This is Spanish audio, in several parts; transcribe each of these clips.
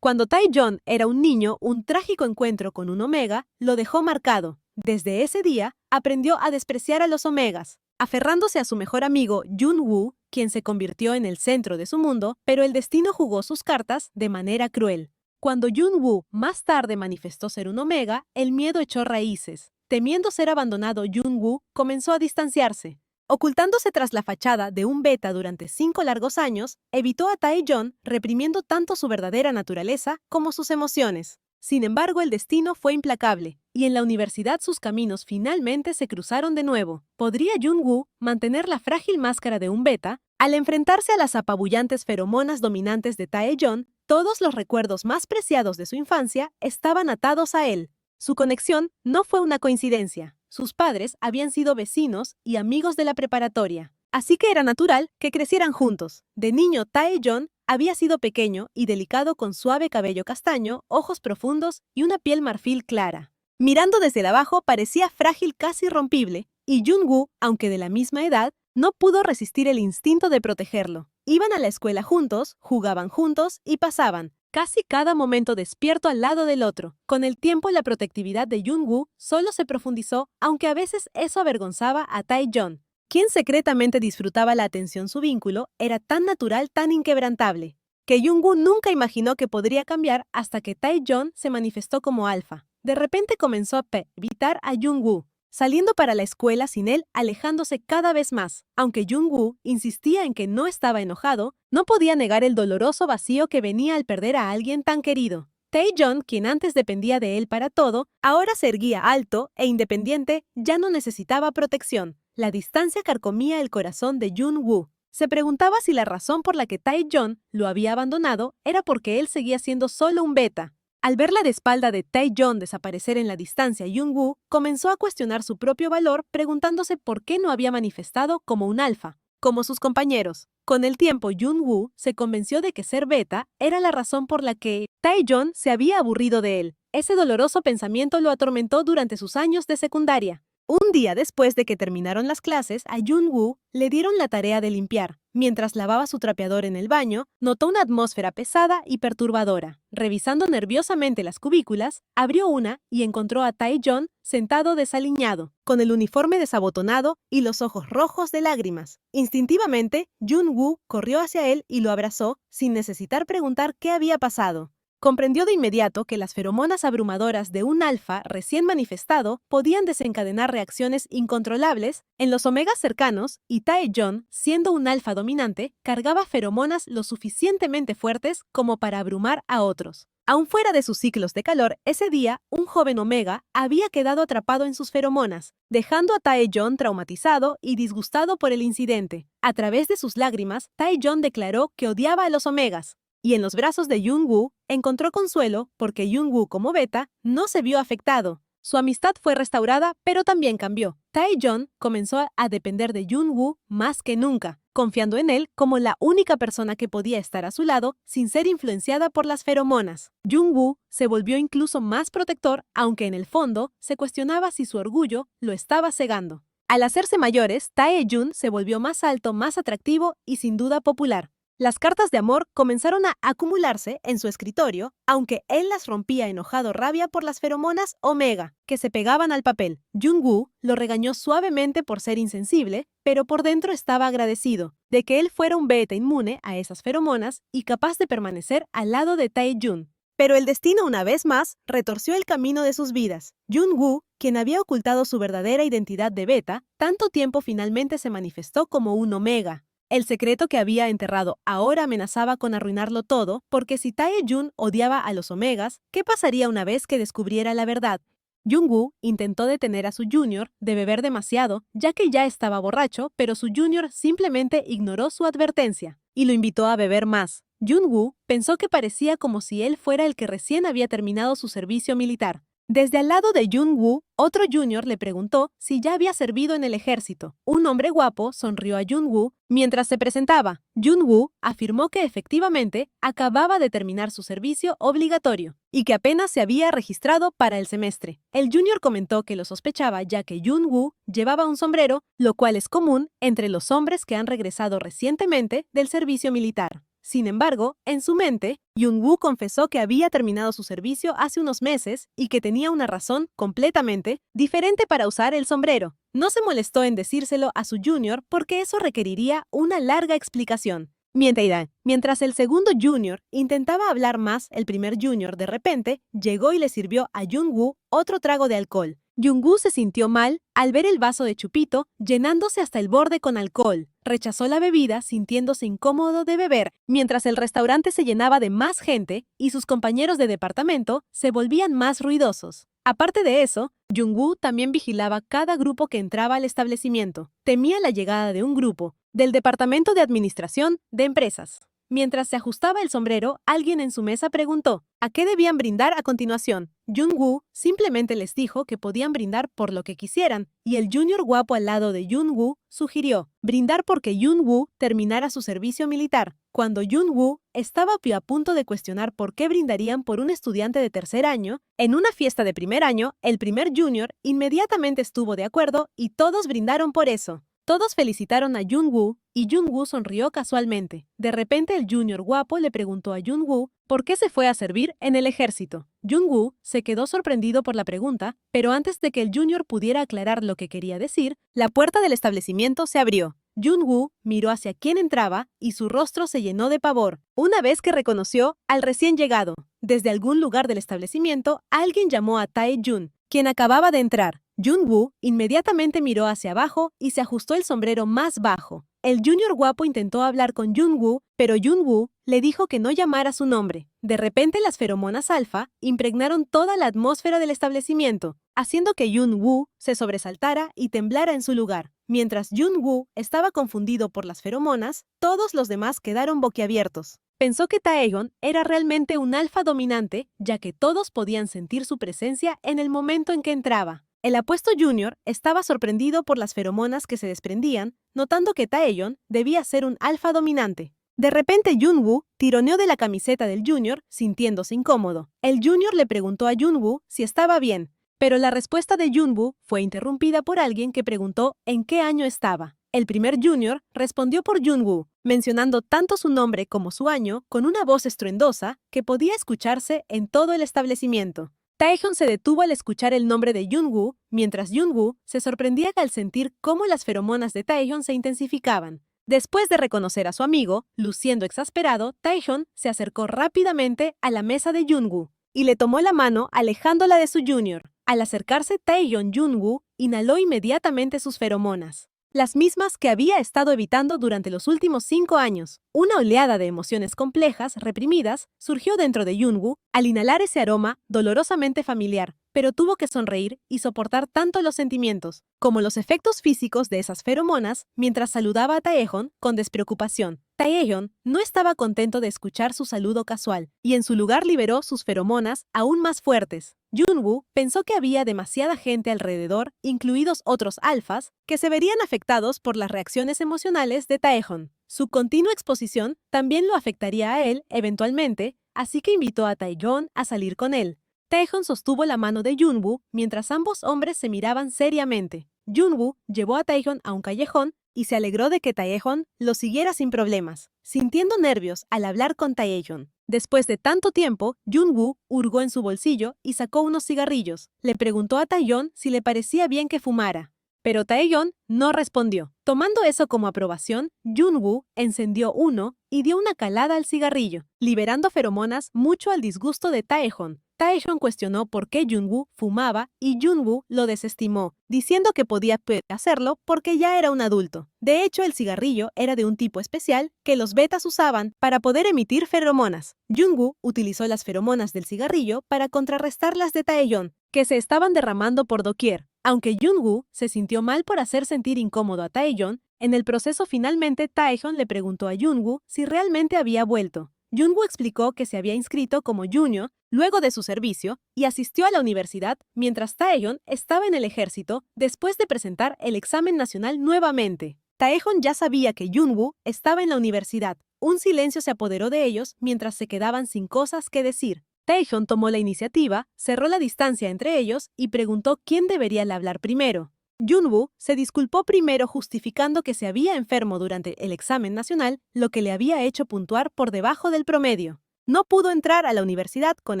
Cuando Tae-Jon era un niño, un trágico encuentro con un Omega lo dejó marcado. Desde ese día, aprendió a despreciar a los Omegas, aferrándose a su mejor amigo Jun-Woo, quien se convirtió en el centro de su mundo, pero el destino jugó sus cartas de manera cruel. Cuando Jun-Woo más tarde manifestó ser un Omega, el miedo echó raíces. Temiendo ser abandonado, Jun-Woo comenzó a distanciarse. Ocultándose tras la fachada de un beta durante 5 largos años, evitó a Tae-Jon, reprimiendo tanto su verdadera naturaleza como sus emociones. Sin embargo, el destino fue implacable, y en la universidad sus caminos finalmente se cruzaron de nuevo. ¿Podría Jun-Woo mantener la frágil máscara de un beta? Al enfrentarse a las apabullantes feromonas dominantes de Tae-Jon, todos los recuerdos más preciados de su infancia estaban atados a él. Su conexión no fue una coincidencia. Sus padres habían sido vecinos y amigos de la preparatoria, así que era natural que crecieran juntos. De niño, Tae-Jon había sido pequeño y delicado con suave cabello castaño, ojos profundos y una piel marfil clara. Mirando desde el abajo parecía frágil, casi irrompible, y Jun-Woo, aunque de la misma edad, no pudo resistir el instinto de protegerlo. Iban a la escuela juntos, jugaban juntos y pasaban casi cada momento despierto al lado del otro. Con el tiempo, la protectividad de Jun-Woo solo se profundizó, aunque a veces eso avergonzaba a Tae-Jon, quien secretamente disfrutaba la atención. Su vínculo era tan natural, tan inquebrantable, que Jun-Woo nunca imaginó que podría cambiar hasta que Tae-Jon se manifestó como alfa. De repente comenzó a evitar a Jun-Woo, saliendo para la escuela sin él, alejándose cada vez más. Aunque Jun-Woo insistía en que no estaba enojado, no podía negar el doloroso vacío que venía al perder a alguien tan querido. Tae-Jon, quien antes dependía de él para todo, ahora se erguía alto e independiente, ya no necesitaba protección. La distancia carcomía el corazón de Jun-Woo. Se preguntaba si la razón por la que Tae-Jon lo había abandonado era porque él seguía siendo solo un beta. Al ver la espalda de Tae-Jon desaparecer en la distancia, Jun-Woo comenzó a cuestionar su propio valor, preguntándose por qué no había manifestado como un alfa, como sus compañeros. Con el tiempo, Jun-Woo se convenció de que ser beta era la razón por la que Tae-Jon se había aburrido de él. Ese doloroso pensamiento lo atormentó durante sus años de secundaria. Un día después de que terminaron las clases, a Jun-Woo le dieron la tarea de limpiar. Mientras lavaba su trapeador en el baño, notó una atmósfera pesada y perturbadora. Revisando nerviosamente las cubículas, abrió una y encontró a Tae-Jon sentado desaliñado, con el uniforme desabotonado y los ojos rojos de lágrimas. Instintivamente, Jun-Woo corrió hacia él y lo abrazó, sin necesitar preguntar qué había pasado. Comprendió de inmediato que las feromonas abrumadoras de un alfa recién manifestado podían desencadenar reacciones incontrolables en los omegas cercanos, y Tae-Jon, siendo un alfa dominante, cargaba feromonas lo suficientemente fuertes como para abrumar a otros. Aún fuera de sus ciclos de calor, ese día, un joven omega había quedado atrapado en sus feromonas, dejando a Tae-Jon traumatizado y disgustado por el incidente. A través de sus lágrimas, Tae-Jon declaró que odiaba a los omegas. Y en los brazos de Jun-Woo encontró consuelo porque Jun-Woo como beta no se vio afectado. Su amistad fue restaurada, pero también cambió. Tae-Jon comenzó a depender de Jun-Woo más que nunca, confiando en él como la única persona que podía estar a su lado sin ser influenciada por las feromonas. Jun-Woo se volvió incluso más protector, aunque en el fondo se cuestionaba si su orgullo lo estaba cegando. Al hacerse mayores, Tae-Jun se volvió más alto, más atractivo y sin duda popular. Las cartas de amor comenzaron a acumularse en su escritorio, aunque él las rompía enojado rabia por las feromonas omega, que se pegaban al papel. Jun-Woo lo regañó suavemente por ser insensible, pero por dentro estaba agradecido de que él fuera un beta inmune a esas feromonas y capaz de permanecer al lado de Tae-Jun. Pero el destino una vez más retorció el camino de sus vidas. Jun-Woo, quien había ocultado su verdadera identidad de beta, tanto tiempo finalmente se manifestó como un omega. El secreto que había enterrado ahora amenazaba con arruinarlo todo, porque si Tae-Jun odiaba a los omegas, ¿qué pasaría una vez que descubriera la verdad? Jun-Woo intentó detener a su junior de beber demasiado, ya que ya estaba borracho, pero su junior simplemente ignoró su advertencia y lo invitó a beber más. Jun-Woo pensó que parecía como si él fuera el que recién había terminado su servicio militar. Desde al lado de Jun-Woo, otro junior le preguntó si ya había servido en el ejército. Un hombre guapo sonrió a Jun-Woo mientras se presentaba. Jun-Woo afirmó que efectivamente acababa de terminar su servicio obligatorio y que apenas se había registrado para el semestre. El junior comentó que lo sospechaba ya que Jun-Woo llevaba un sombrero, lo cual es común entre los hombres que han regresado recientemente del servicio militar. Sin embargo, en su mente, Jung-woo confesó que había terminado su servicio hace unos meses y que tenía una razón completamente diferente para usar el sombrero. No se molestó en decírselo a su junior porque eso requeriría una larga explicación. Mientras el segundo junior intentaba hablar más, el primer junior de repente llegó y le sirvió a Jung-woo otro trago de alcohol. Jung-woo se sintió mal al ver el vaso de chupito llenándose hasta el borde con alcohol. Rechazó la bebida sintiéndose incómodo de beber, mientras el restaurante se llenaba de más gente y sus compañeros de departamento se volvían más ruidosos. Aparte de eso, Jung-woo también vigilaba cada grupo que entraba al establecimiento. Temía la llegada de un grupo del Departamento de Administración de Empresas. Mientras se ajustaba el sombrero, alguien en su mesa preguntó ¿a qué debían brindar a continuación? Jung-woo simplemente les dijo que podían brindar por lo que quisieran, y el junior guapo al lado de Jung-woo sugirió brindar porque Jung-woo terminara su servicio militar. Cuando Jung-woo estaba a punto de cuestionar por qué brindarían por un estudiante de tercer año, en una fiesta de primer año, el primer junior inmediatamente estuvo de acuerdo y todos brindaron por eso. Todos felicitaron a Jung-woo y Jung-woo sonrió casualmente. De repente el junior guapo le preguntó a Jung-woo por qué se fue a servir en el ejército. Jung-woo se quedó sorprendido por la pregunta, pero antes de que el junior pudiera aclarar lo que quería decir, la puerta del establecimiento se abrió. Jung-woo miró hacia quien entraba y su rostro se llenó de pavor, una vez que reconoció al recién llegado. Desde algún lugar del establecimiento, alguien llamó a Tae-jun, quien acababa de entrar. Jung-woo inmediatamente miró hacia abajo y se ajustó el sombrero más bajo. El junior guapo intentó hablar con Jung-woo, pero Jung-woo le dijo que no llamara su nombre. De repente las feromonas alfa impregnaron toda la atmósfera del establecimiento, haciendo que Jung-woo se sobresaltara y temblara en su lugar. Mientras Jung-woo estaba confundido por las feromonas, todos los demás quedaron boquiabiertos. Pensó que Taeyeon era realmente un alfa dominante, ya que todos podían sentir su presencia en el momento en que entraba. El apuesto junior estaba sorprendido por las feromonas que se desprendían, notando que Taeyeon debía ser un alfa dominante. De repente Jung-woo tironeó de la camiseta del junior, sintiéndose incómodo. El junior le preguntó a Jung-woo si estaba bien, pero la respuesta de Jung-woo fue interrumpida por alguien que preguntó en qué año estaba. El primer junior respondió por Jung-woo, mencionando tanto su nombre como su año con una voz estruendosa que podía escucharse en todo el establecimiento. Taeyeon se detuvo al escuchar el nombre de Jung-woo, mientras Jung-woo se sorprendía al sentir cómo las feromonas de Taeyeon se intensificaban. Después de reconocer a su amigo, luciendo exasperado, Taeyeon se acercó rápidamente a la mesa de Jung-woo y le tomó la mano alejándola de su junior. Al acercarse Taeyeon, Jung-woo inhaló inmediatamente sus feromonas, las mismas que había estado evitando durante los últimos 5 años. Una oleada de emociones complejas, reprimidas, surgió dentro de Jung-woo al inhalar ese aroma dolorosamente familiar, pero tuvo que sonreír y soportar tanto los sentimientos como los efectos físicos de esas feromonas mientras saludaba a Taeyeon con despreocupación. Taeyeon no estaba contento de escuchar su saludo casual y en su lugar liberó sus feromonas aún más fuertes. Jung-woo pensó que había demasiada gente alrededor, incluidos otros alfas, que se verían afectados por las reacciones emocionales de Taeyeon. Su continua exposición también lo afectaría a él eventualmente, así que invitó a Taeyeon a salir con él. Taeyeon sostuvo la mano de Jung-woo mientras ambos hombres se miraban seriamente. Jung-woo llevó a Taeyeon a un callejón y se alegró de que Taeyeon lo siguiera sin problemas, sintiendo nervios al hablar con Taeyeon. Después de tanto tiempo, Jung-woo hurgó en su bolsillo y sacó unos cigarrillos. Le preguntó a Taeyeon si le parecía bien que fumara, pero Taeyeon no respondió. Tomando eso como aprobación, Jung-woo encendió uno y dio una calada al cigarrillo, liberando feromonas mucho al disgusto de Taeyeon. Taeyeon cuestionó por qué Jung-woo fumaba y Jung-woo lo desestimó, diciendo que podía hacerlo porque ya era un adulto. De hecho, el cigarrillo era de un tipo especial que los betas usaban para poder emitir feromonas. Jung-woo utilizó las feromonas del cigarrillo para contrarrestar las de Taeyeon, que se estaban derramando por doquier. Aunque Jung-woo se sintió mal por hacer sentir incómodo a Taeyeon, en el proceso finalmente Taeyeon le preguntó a Jung-woo si realmente había vuelto. Jung-woo explicó que se había inscrito como junior luego de su servicio y asistió a la universidad mientras Taeyeon estaba en el ejército después de presentar el examen nacional nuevamente. Taeyeon ya sabía que Jung-woo estaba en la universidad. Un silencio se apoderó de ellos mientras se quedaban sin cosas que decir. Taeyeon tomó la iniciativa, cerró la distancia entre ellos y preguntó quién debería hablar primero. Junwoo se disculpó primero justificando que se había enfermo durante el examen nacional, lo que le había hecho puntuar por debajo del promedio. No pudo entrar a la universidad con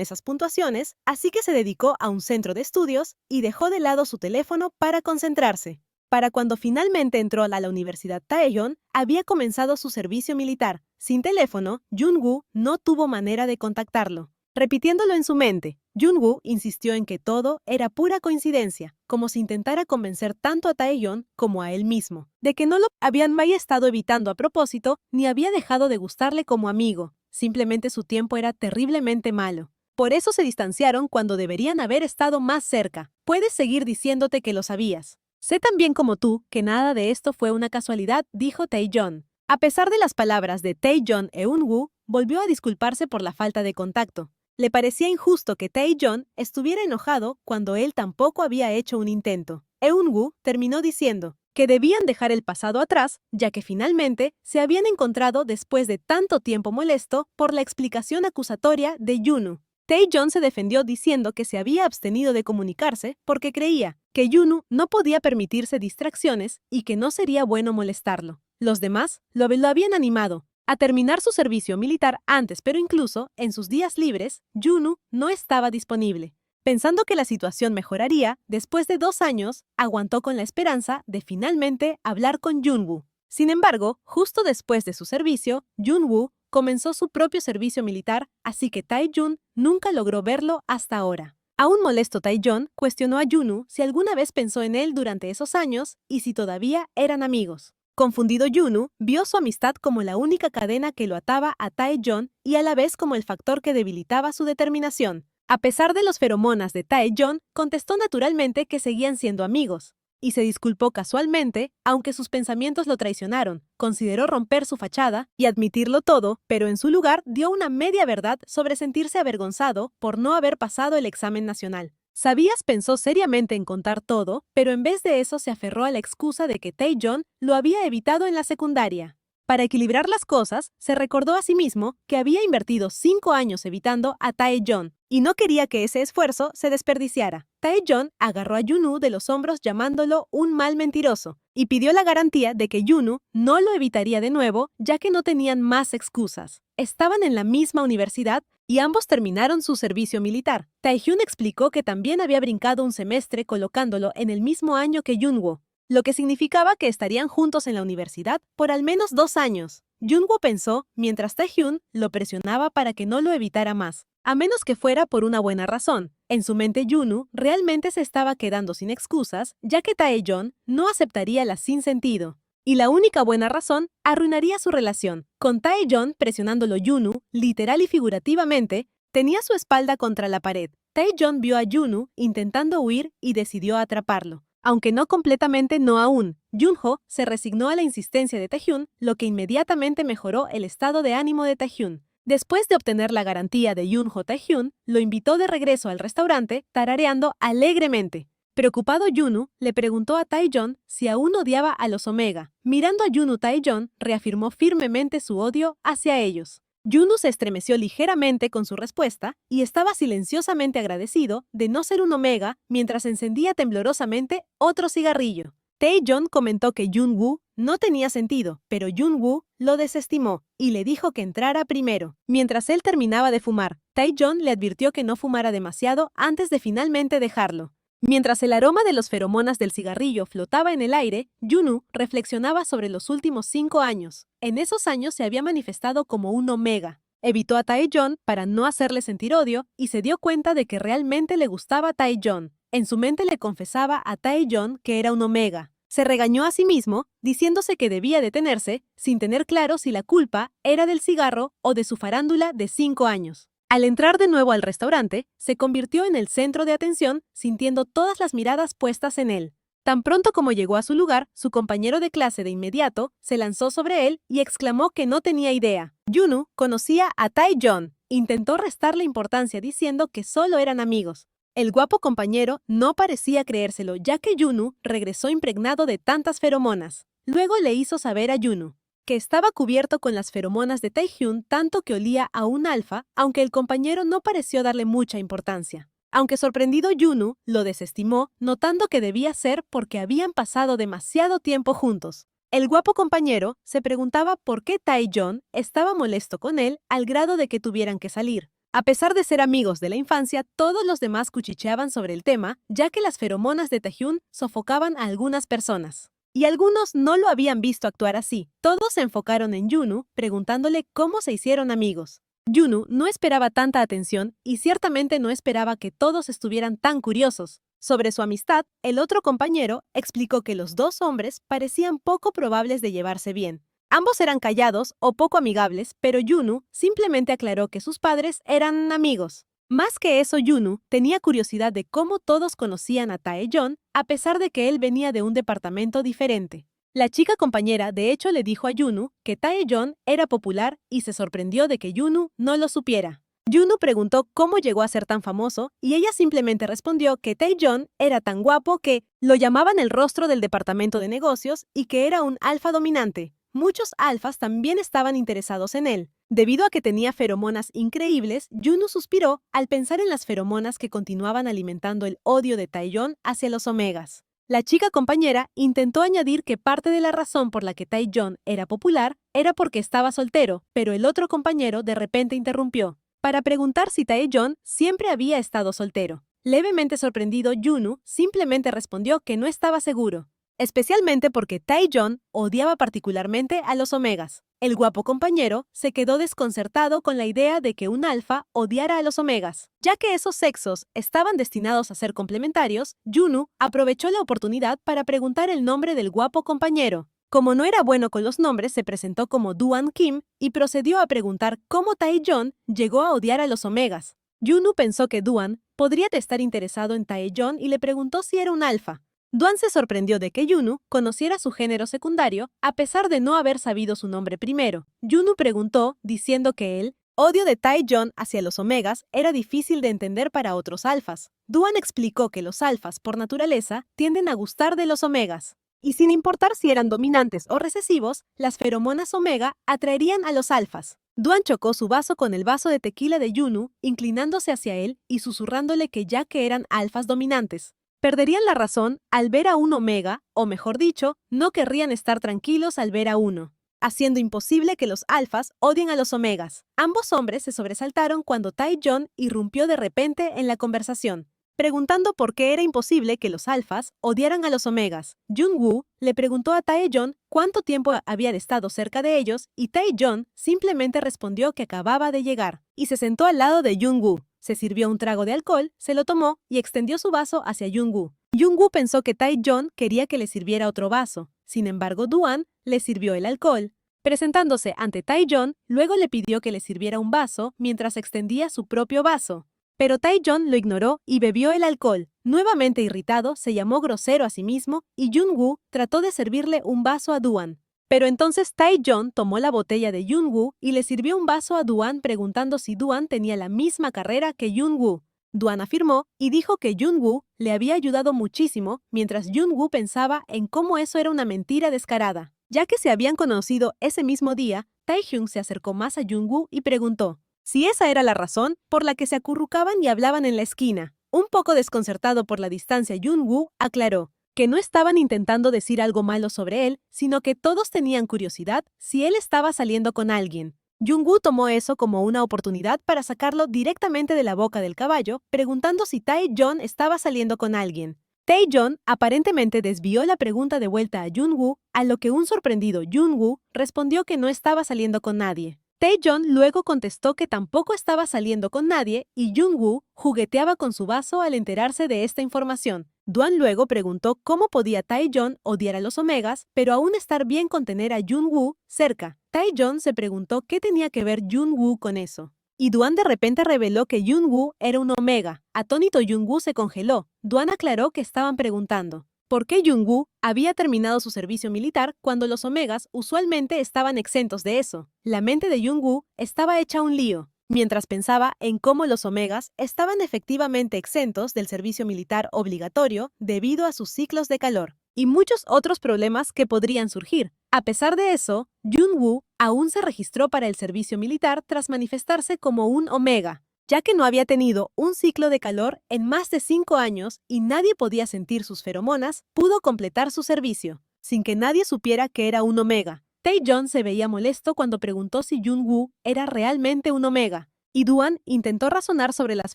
esas puntuaciones, así que se dedicó a un centro de estudios y dejó de lado su teléfono para concentrarse. Para cuando finalmente entró a la universidad Taeyeon, había comenzado su servicio militar. Sin teléfono, Junwoo no tuvo manera de contactarlo. Repitiéndolo en su mente, Junwoo insistió en que todo era pura coincidencia, como si intentara convencer tanto a Taeyeon como a él mismo, de que no lo habían estado evitando a propósito ni había dejado de gustarle como amigo. Simplemente su tiempo era terriblemente malo. Por eso se distanciaron cuando deberían haber estado más cerca. Puedes seguir diciéndote que lo sabías. Sé tan bien como tú que nada de esto fue una casualidad, dijo Taeyeon. A pesar de las palabras de Taeyeon, Eunwoo volvió a disculparse por la falta de contacto. Le parecía injusto que Taeyeon estuviera enojado cuando él tampoco había hecho un intento. Eunwoo terminó diciendo que debían dejar el pasado atrás, ya que finalmente se habían encontrado después de tanto tiempo molesto por la explicación acusatoria de Junwoo. Taeyeon se defendió diciendo que se había abstenido de comunicarse porque creía que Junwoo no podía permitirse distracciones y que no sería bueno molestarlo. Los demás lo habían animado a terminar su servicio militar antes, pero incluso en sus días libres, Junwoo no estaba disponible. Pensando que la situación mejoraría, después de 2 años, aguantó con la esperanza de finalmente hablar con Junwoo. Sin embargo, justo después de su servicio, Junwoo comenzó su propio servicio militar, así que Taeyeon nunca logró verlo hasta ahora. Aún molesto, Taeyeon cuestionó a Junwoo si alguna vez pensó en él durante esos años y si todavía eran amigos. Confundido, Junwoo vio su amistad como la única cadena que lo ataba a Taeyeon y a la vez como el factor que debilitaba su determinación. A pesar de los feromonas de Taeyeon, contestó naturalmente que seguían siendo amigos, y se disculpó casualmente, aunque sus pensamientos lo traicionaron. Consideró romper su fachada y admitirlo todo, pero en su lugar dio una media verdad sobre sentirse avergonzado por no haber pasado el examen nacional. Sabías pensó seriamente en contar todo, pero en vez de eso se aferró a la excusa de que Taeyeon lo había evitado en la secundaria. Para equilibrar las cosas, se recordó a sí mismo que había invertido 5 años evitando a Taeyeon y no quería que ese esfuerzo se desperdiciara. Taeyeon agarró a Junwoo de los hombros llamándolo un mal mentiroso y pidió la garantía de que Junwoo no lo evitaría de nuevo, ya que no tenían más excusas. Estaban en la misma universidad y ambos terminaron su servicio militar. Taehyun explicó que también había brincado un semestre colocándolo en el mismo año que Junwoo, lo que significaba que estarían juntos en la universidad por al menos 2 años. Junwoo pensó, mientras Taehyun lo presionaba para que no lo evitara más, a menos que fuera por una buena razón. En su mente, Junwoo realmente se estaba quedando sin excusas, ya que Taeyeon no aceptaría la sin sentido. Y la única buena razón arruinaría su relación. Con Taeyeon presionándolo, Junwoo, literal y figurativamente, tenía su espalda contra la pared. Taeyeon vio a Junwoo intentando huir y decidió atraparlo. Aunque no completamente, no aún. Junho se resignó a la insistencia de Taehyun, lo que inmediatamente mejoró el estado de ánimo de Taehyun. Después de obtener la garantía de Junho, Taehyun lo invitó de regreso al restaurante, tarareando alegremente. Preocupado, Junwoo le preguntó a Taeyeon si aún odiaba a los Omega. Mirando a Junwoo, Taeyeon reafirmó firmemente su odio hacia ellos. Junwoo se estremeció ligeramente con su respuesta y estaba silenciosamente agradecido de no ser un Omega mientras encendía temblorosamente otro cigarrillo. Taeyeon comentó que Junwoo no tenía sentido, pero Junwoo lo desestimó y le dijo que entrara primero. Mientras él terminaba de fumar, Taeyeon le advirtió que no fumara demasiado antes de finalmente dejarlo. Mientras el aroma de los feromonas del cigarrillo flotaba en el aire, Junwoo reflexionaba sobre los últimos 5 años. En esos años se había manifestado como un Omega. Evitó a Taeyeon para no hacerle sentir odio y se dio cuenta de que realmente le gustaba Taeyeon. En su mente le confesaba a Taeyeon que era un Omega. Se regañó a sí mismo, diciéndose que debía detenerse, sin tener claro si la culpa era del cigarro o de su farándula de 5 años. Al entrar de nuevo al restaurante, se convirtió en el centro de atención, sintiendo todas las miradas puestas en él. Tan pronto como llegó a su lugar, su compañero de clase de inmediato se lanzó sobre él y exclamó que no tenía idea. Junwoo conocía a Taeyeon. Intentó restarle importancia diciendo que solo eran amigos. El guapo compañero no parecía creérselo, ya que Junwoo regresó impregnado de tantas feromonas. Luego le hizo saber a Junwoo que estaba cubierto con las feromonas de Taehyun, tanto que olía a un alfa, aunque el compañero no pareció darle mucha importancia. Aunque sorprendido, Yunu lo desestimó, notando que debía ser porque habían pasado demasiado tiempo juntos. El guapo compañero se preguntaba por qué Taeyeon estaba molesto con él al grado de que tuvieran que salir. A pesar de ser amigos de la infancia, todos los demás cuchicheaban sobre el tema, ya que las feromonas de Taehyun sofocaban a algunas personas. Y algunos no lo habían visto actuar así. Todos se enfocaron en Yunu, preguntándole cómo se hicieron amigos. Yunu no esperaba tanta atención y ciertamente no esperaba que todos estuvieran tan curiosos. Sobre su amistad, el otro compañero explicó que los dos hombres parecían poco probables de llevarse bien. Ambos eran callados o poco amigables, pero Yunu simplemente aclaró que sus padres eran amigos. Más que eso, Yunu tenía curiosidad de cómo todos conocían a Taeyeon, a pesar de que él venía de un departamento diferente. La chica compañera de hecho le dijo a Yunu que Taeyeon era popular y se sorprendió de que Yunu no lo supiera. Yunu preguntó cómo llegó a ser tan famoso y ella simplemente respondió que Taeyeon era tan guapo que lo llamaban el rostro del departamento de negocios y que era un alfa dominante. Muchos alfas también estaban interesados en él. Debido a que tenía feromonas increíbles, Yunu suspiró al pensar en las feromonas que continuaban alimentando el odio de Taeyeon hacia los omegas. La chica compañera intentó añadir que parte de la razón por la que Taeyeon era popular era porque estaba soltero, pero el otro compañero de repente interrumpió para preguntar si Taeyeon siempre había estado soltero. Levemente sorprendido, Yunu simplemente respondió que no estaba seguro, especialmente porque Taeyeon odiaba particularmente a los omegas. El guapo compañero se quedó desconcertado con la idea de que un alfa odiara a los omegas. Ya que esos sexos estaban destinados a ser complementarios, Yunu aprovechó la oportunidad para preguntar el nombre del guapo compañero. Como no era bueno con los nombres, se presentó como Duan Kim y procedió a preguntar cómo Taeyeon llegó a odiar a los omegas. Yunu pensó que Duan podría estar interesado en Taeyeon y le preguntó si era un alfa. Duan se sorprendió de que Yunu conociera su género secundario a pesar de no haber sabido su nombre primero. Yunu preguntó, diciendo que el odio de Taeyeon hacia los omegas era difícil de entender para otros alfas. Duan explicó que los alfas, por naturaleza, tienden a gustar de los omegas. Y sin importar si eran dominantes o recesivos, las feromonas omega atraerían a los alfas. Duan chocó su vaso con el vaso de tequila de Yunu, inclinándose hacia él y susurrándole que ya que eran alfas dominantes, perderían la razón al ver a un omega, o mejor dicho, no querrían estar tranquilos al ver a uno, haciendo imposible que los alfas odien a los omegas. Ambos hombres se sobresaltaron cuando Taeyeon irrumpió de repente en la conversación, preguntando por qué era imposible que los alfas odiaran a los omegas. Jung-woo le preguntó a Taeyeon cuánto tiempo había estado cerca de ellos y Taeyeon simplemente respondió que acababa de llegar y se sentó al lado de Jung-woo. Se sirvió un trago de alcohol, se lo tomó y extendió su vaso hacia Jung-woo. Jung-woo pensó que Taeyeon quería que le sirviera otro vaso. Sin embargo, Duan le sirvió el alcohol. Presentándose ante Taeyeon, luego le pidió que le sirviera un vaso mientras extendía su propio vaso. Pero Taeyeon lo ignoró y bebió el alcohol. Nuevamente irritado, se llamó grosero a sí mismo y Jung-woo trató de servirle un vaso a Duan. Pero entonces Taeyeon tomó la botella de Jung-woo y le sirvió un vaso a Duan preguntando si Duan tenía la misma carrera que Jung-woo. Duan afirmó y dijo que Jung-woo le había ayudado muchísimo mientras Jung-woo pensaba en cómo eso era una mentira descarada. Ya que se habían conocido ese mismo día, Taehyung se acercó más a Jung-woo y preguntó si esa era la razón por la que se acurrucaban y hablaban en la esquina. Un poco desconcertado por la distancia, Jung-woo aclaró que no estaban intentando decir algo malo sobre él, sino que todos tenían curiosidad si él estaba saliendo con alguien. Jung-woo tomó eso como una oportunidad para sacarlo directamente de la boca del caballo, preguntando si Taeyeon estaba saliendo con alguien. Taeyeon aparentemente desvió la pregunta de vuelta a Jung-woo, a lo que un sorprendido Jung-woo respondió que no estaba saliendo con nadie. Taeyeon luego contestó que tampoco estaba saliendo con nadie y Jung-woo jugueteaba con su vaso al enterarse de esta información. Duan luego preguntó cómo podía Taeyeon odiar a los omegas, pero aún estar bien con tener a Jung-woo cerca. Taeyeon se preguntó qué tenía que ver Jung-woo con eso. Y Duan de repente reveló que Jung-woo era un omega. Atónito, Jung-woo se congeló. Duan aclaró que estaban preguntando por qué Jung-woo había terminado su servicio militar cuando los omegas usualmente estaban exentos de eso. La mente de Jung-woo estaba hecha un lío, mientras pensaba en cómo los omegas estaban efectivamente exentos del servicio militar obligatorio debido a sus ciclos de calor y muchos otros problemas que podrían surgir. A pesar de eso, Jung-woo aún se registró para el servicio militar tras manifestarse como un omega. ya que no había tenido un ciclo de calor en más de 5 años y nadie podía sentir sus feromonas, pudo completar su servicio, sin que nadie supiera que era un omega. Taeyeon se veía molesto cuando preguntó si Jungwoo era realmente un omega, y Duan intentó razonar sobre las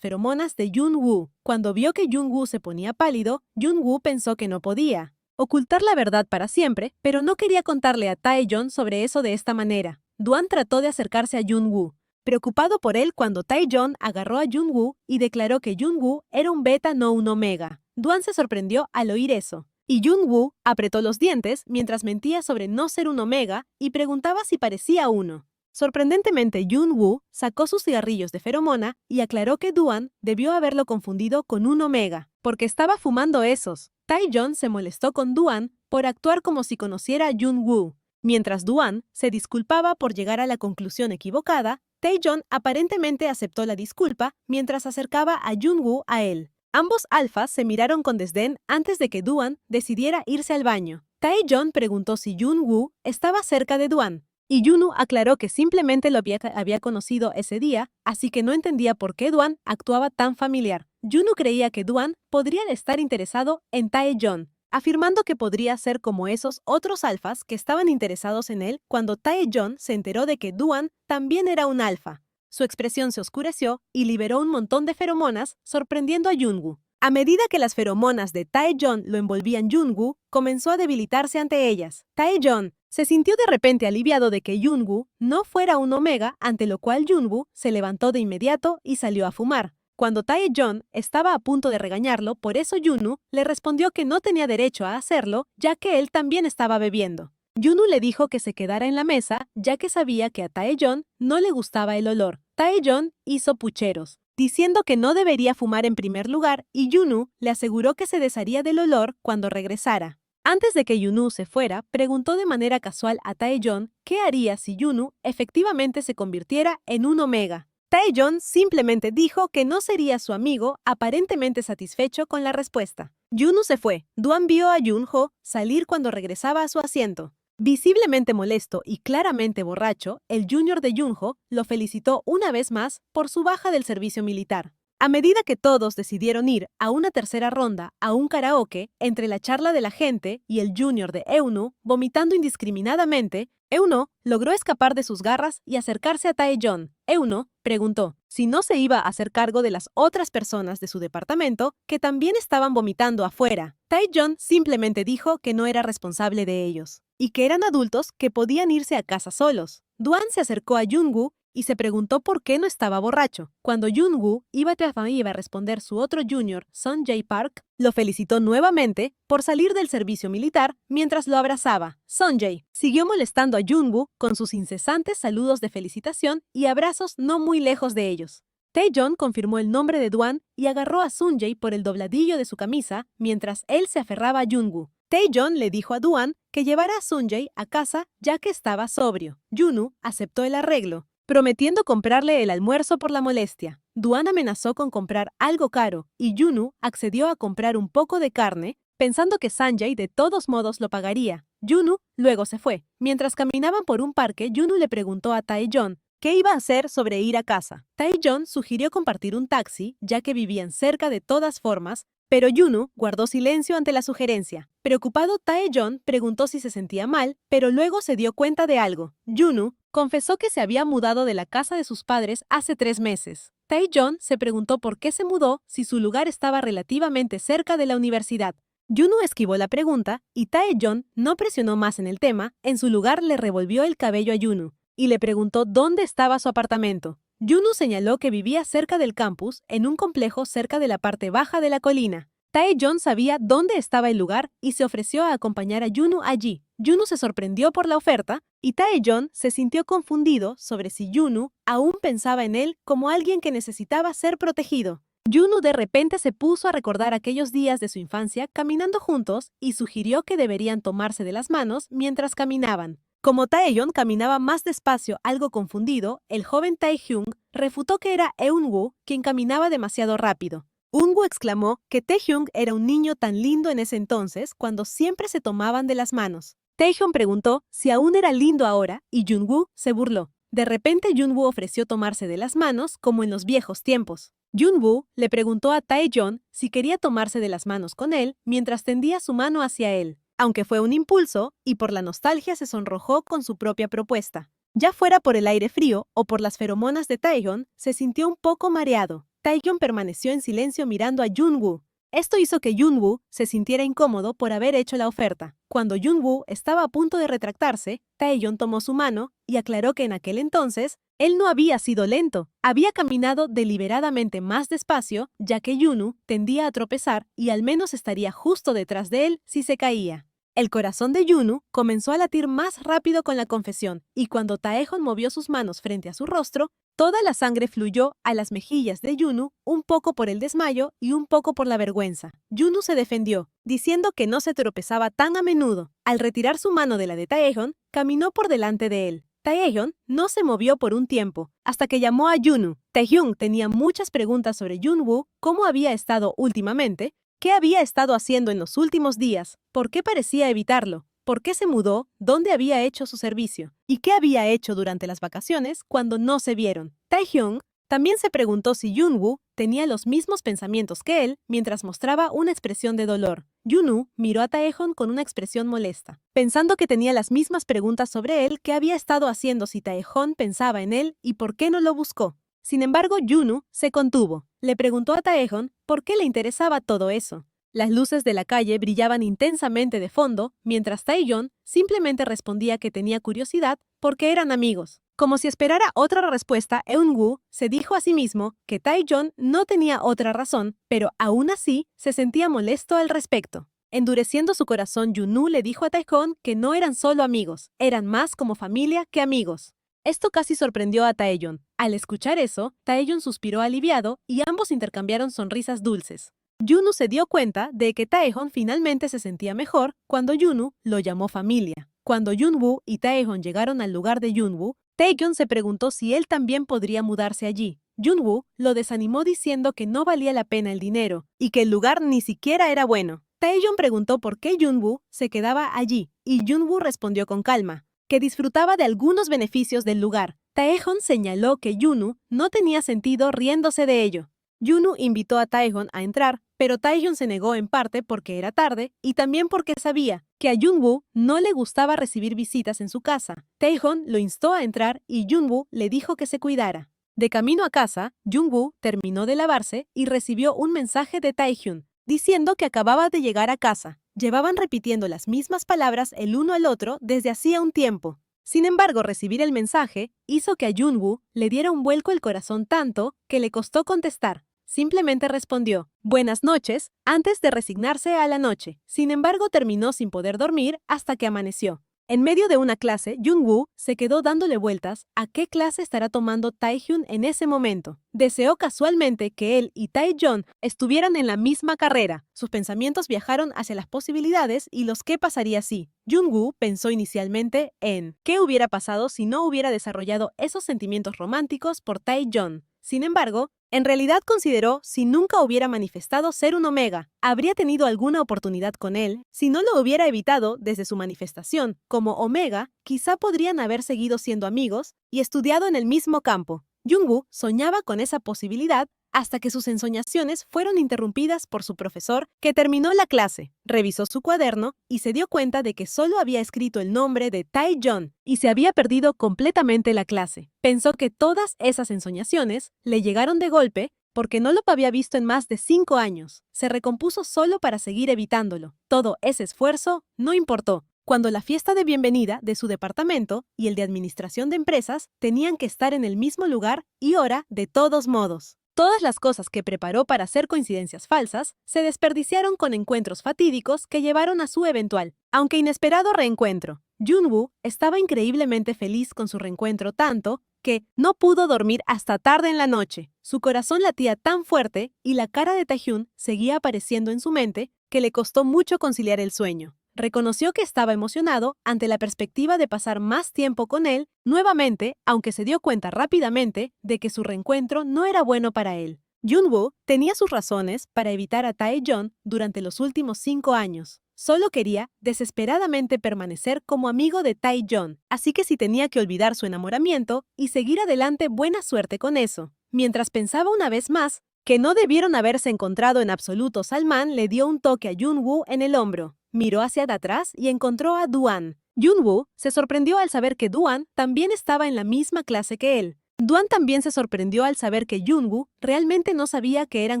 feromonas de Jungwoo. Cuando vio que Jungwoo se ponía pálido, Jungwoo pensó que no podía ocultar la verdad para siempre, pero no quería contarle a Taeyeon sobre eso de esta manera. Duan trató de acercarse a Jungwoo, preocupado por él cuando Taeyeon agarró a Jungwoo y declaró que Jungwoo era un beta, no un omega. Duan se sorprendió al oír eso, y Jungwoo apretó los dientes mientras mentía sobre no ser un omega y preguntaba si parecía uno. Sorprendentemente, Jungwoo sacó sus cigarrillos de feromona y aclaró que Duan debió haberlo confundido con un omega, porque estaba fumando esos. Taeyeon se molestó con Duan por actuar como si conociera a Jungwoo. Mientras Duan se disculpaba por llegar a la conclusión equivocada, Taeyeon aparentemente aceptó la disculpa mientras acercaba a Jungwoo a él. Ambos alfas se miraron con desdén antes de que Duan decidiera irse al baño. Taeyeon preguntó si Jungwoo estaba cerca de Duan, y Junu aclaró que simplemente lo había conocido ese día, así que no entendía por qué Duan actuaba tan familiar. Junu creía que Duan podría estar interesado en Taeyeon, afirmando que podría ser como esos otros alfas que estaban interesados en él cuando Taeyeon se enteró de que Duan también era un alfa. Su expresión se oscureció y liberó un montón de feromonas, sorprendiendo a Jungwoo. A medida que las feromonas de Taeyeon lo envolvían, Jungwoo comenzó a debilitarse ante ellas. Taeyeon se sintió de repente aliviado de que Jungwoo no fuera un omega, ante lo cual Jungwoo se levantó de inmediato y salió a fumar. Cuando Taeyeon estaba a punto de regañarlo, por eso Junu le respondió que no tenía derecho a hacerlo, ya que él también estaba bebiendo. Junu le dijo que se quedara en la mesa, ya que sabía que a Taeyeon no le gustaba el olor. Taeyeon hizo pucheros, diciendo que no debería fumar en primer lugar, y Junu le aseguró que se desharía del olor cuando regresara. Antes de que Junu se fuera, preguntó de manera casual a Taeyeon qué haría si Junu efectivamente se convirtiera en un omega. Taeyeon simplemente dijo que no sería su amigo, aparentemente satisfecho con la respuesta. Junu se fue. Duan vio a Junho salir cuando regresaba a su asiento. Visiblemente molesto y claramente borracho, el junior de Junho lo felicitó una vez más por su baja del servicio militar. A medida que todos decidieron ir a una tercera ronda a un karaoke, entre la charla de la gente y el junior de Eunwoo vomitando indiscriminadamente, Eunwoo logró escapar de sus garras y acercarse a Taeyeon. Eunwoo preguntó si no se iba a hacer cargo de las otras personas de su departamento que también estaban vomitando afuera. Taeyeon simplemente dijo que no era responsable de ellos y que eran adultos que podían irse a casa solos. Duan se acercó a Jungwoo y se preguntó por qué no estaba borracho. Cuando Jungwoo iba a responder, su otro junior, Sunjae Park, lo felicitó nuevamente por salir del servicio militar mientras lo abrazaba. Sunjae siguió molestando a Jungwoo con sus incesantes saludos de felicitación y abrazos no muy lejos de ellos. Taeyeon confirmó el nombre de Duan y agarró a Sunjae por el dobladillo de su camisa mientras él se aferraba a Jungwoo. Taeyeon le dijo a Duan que llevara a Sunjae a casa ya que estaba sobrio. Junu aceptó el arreglo, prometiendo comprarle el almuerzo por la molestia. Duan amenazó con comprar algo caro y Junu accedió a comprar un poco de carne, pensando que Sunjae de todos modos lo pagaría. Junu luego se fue. Mientras caminaban por un parque, Junu le preguntó a Taeyeon qué iba a hacer sobre ir a casa. Taeyeon sugirió compartir un taxi, ya que vivían cerca de todas formas, pero Junu guardó silencio ante la sugerencia. Preocupado, Taeyeon preguntó si se sentía mal, pero luego se dio cuenta de algo. Junu confesó que se había mudado de la casa de sus padres hace 3 meses. Taeyeon se preguntó por qué se mudó si su lugar estaba relativamente cerca de la universidad. Junu esquivó la pregunta y Taeyeon no presionó más en el tema. En su lugar le revolvió el cabello a Junu y le preguntó dónde estaba su apartamento. Junu señaló que vivía cerca del campus, en un complejo cerca de la parte baja de la colina. Taeyeon sabía dónde estaba el lugar y se ofreció a acompañar a Junu allí. Junu se sorprendió por la oferta y Taeyeon se sintió confundido sobre si Junu aún pensaba en él como alguien que necesitaba ser protegido. Junu de repente se puso a recordar aquellos días de su infancia caminando juntos y sugirió que deberían tomarse de las manos mientras caminaban. Como Taeyeon caminaba más despacio, algo confundido, el joven Taehyung refutó que era Eunwoo quien caminaba demasiado rápido. Eunwoo exclamó que Taehyung era un niño tan lindo en ese entonces cuando siempre se tomaban de las manos. Taehyung preguntó si aún era lindo ahora y Jungwoo se burló. De repente Junwoo ofreció tomarse de las manos como en los viejos tiempos. Junwoo le preguntó a Taeyeon si quería tomarse de las manos con él mientras tendía su mano hacia él, aunque fue un impulso y por la nostalgia se sonrojó con su propia propuesta. Ya fuera por el aire frío o por las feromonas de Taeyeon, se sintió un poco mareado. Taeyeon permaneció en silencio mirando a Junwoo. Esto hizo que Junwoo se sintiera incómodo por haber hecho la oferta. Cuando Junwoo estaba a punto de retractarse, Taeyeon tomó su mano y aclaró que en aquel entonces, él no había sido lento, había caminado deliberadamente más despacio, ya que Junwoo tendía a tropezar y al menos estaría justo detrás de él si se caía. El corazón de Junwoo comenzó a latir más rápido con la confesión, y cuando Taeyeon movió sus manos frente a su rostro, toda la sangre fluyó a las mejillas de Junwoo, un poco por el desmayo y un poco por la vergüenza. Junwoo se defendió, diciendo que no se tropezaba tan a menudo. Al retirar su mano de la de Taeyeon, caminó por delante de él. Taeyeon no se movió por un tiempo, hasta que llamó a Junwoo. Taehyung tenía muchas preguntas sobre Junwoo, cómo había estado últimamente, qué había estado haciendo en los últimos días, por qué parecía evitarlo, por qué se mudó, dónde había hecho su servicio, y qué había hecho durante las vacaciones cuando no se vieron. Taehyung también se preguntó si Junwoo tenía los mismos pensamientos que él mientras mostraba una expresión de dolor. Junwoo miró a Taeyeon con una expresión molesta, pensando que tenía las mismas preguntas sobre él que había estado haciendo si Taeyeon pensaba en él y por qué no lo buscó. Sin embargo, Junwoo se contuvo. Le preguntó a Taeyeon por qué le interesaba todo eso. Las luces de la calle brillaban intensamente de fondo, mientras Taeyeon simplemente respondía que tenía curiosidad porque eran amigos. Como si esperara otra respuesta, Eunwoo se dijo a sí mismo que Taeyeon no tenía otra razón, pero aún así se sentía molesto al respecto. Endureciendo su corazón, Junwoo le dijo a Taeyeon que no eran solo amigos, eran más como familia que amigos. Esto casi sorprendió a Taeyeon. Al escuchar eso, Taeyeon suspiró aliviado y ambos intercambiaron sonrisas dulces. Junwoo se dio cuenta de que Taeyeon finalmente se sentía mejor cuando Junwoo lo llamó familia. Cuando Junwoo y Taeyeon llegaron al lugar de Junwoo, Taeyeon se preguntó si él también podría mudarse allí. Junwoo lo desanimó diciendo que no valía la pena el dinero y que el lugar ni siquiera era bueno. Taeyeon preguntó por qué Junwoo se quedaba allí y Junwoo respondió con calma que disfrutaba de algunos beneficios del lugar. Taeyeon señaló que Junwoo no tenía sentido riéndose de ello. Junwoo invitó a Taeyeon a entrar, pero Taeyeon se negó en parte porque era tarde y también porque sabía que a Junwoo no le gustaba recibir visitas en su casa. Taeyeon lo instó a entrar y Junwoo le dijo que se cuidara. De camino a casa, Junwoo terminó de lavarse y recibió un mensaje de Taehyun diciendo que acababa de llegar a casa. Llevaban repitiendo las mismas palabras el uno al otro desde hacía un tiempo. Sin embargo, recibir el mensaje hizo que a Junwoo le diera un vuelco el corazón tanto que le costó contestar. Simplemente respondió, «Buenas noches», antes de resignarse a la noche. Sin embargo, terminó sin poder dormir hasta que amaneció. En medio de una clase, Junwoo se quedó dándole vueltas a qué clase estará tomando Taehyun en ese momento. Deseó casualmente que él y Taeyeon estuvieran en la misma carrera. Sus pensamientos viajaron hacia las posibilidades y los qué pasaría si. Junwoo pensó inicialmente en qué hubiera pasado si no hubiera desarrollado esos sentimientos románticos por Taeyeon. Sin embargo, en realidad consideró si nunca hubiera manifestado ser un Omega, habría tenido alguna oportunidad con él. Si no lo hubiera evitado desde su manifestación como Omega, quizá podrían haber seguido siendo amigos y estudiado en el mismo campo. Junwoo soñaba con esa posibilidad hasta que sus ensoñaciones fueron interrumpidas por su profesor, que terminó la clase, revisó su cuaderno y se dio cuenta de que solo había escrito el nombre de Taeyeon y se había perdido completamente la clase. Pensó que todas esas ensoñaciones le llegaron de golpe porque no lo había visto en más de 5 años. Se recompuso solo para seguir evitándolo. Todo ese esfuerzo no importó. Cuando la fiesta de bienvenida de su departamento y el de administración de empresas tenían que estar en el mismo lugar y hora de todos modos. Todas las cosas que preparó para hacer coincidencias falsas se desperdiciaron con encuentros fatídicos que llevaron a su eventual, aunque inesperado reencuentro. Junwoo estaba increíblemente feliz con su reencuentro tanto que no pudo dormir hasta tarde en la noche. Su corazón latía tan fuerte y la cara de Taehyun seguía apareciendo en su mente que le costó mucho conciliar el sueño. Reconoció que estaba emocionado ante la perspectiva de pasar más tiempo con él nuevamente, aunque se dio cuenta rápidamente de que su reencuentro no era bueno para él. Junwoo tenía sus razones para evitar a Taeyeon durante los últimos 5 años. solo quería desesperadamente permanecer como amigo de Tae-yeon, así que si tenía que olvidar su enamoramiento y seguir adelante, buena suerte con eso. Mientras pensaba una vez más que no debieron haberse encontrado en absoluto, Salman le dio un toque a Jun-woo en el hombro. Miró hacia atrás y encontró a Duan. Jun-woo se sorprendió al saber que Duan también estaba en la misma clase que él. Duan también se sorprendió al saber que Jun-woo realmente no sabía que eran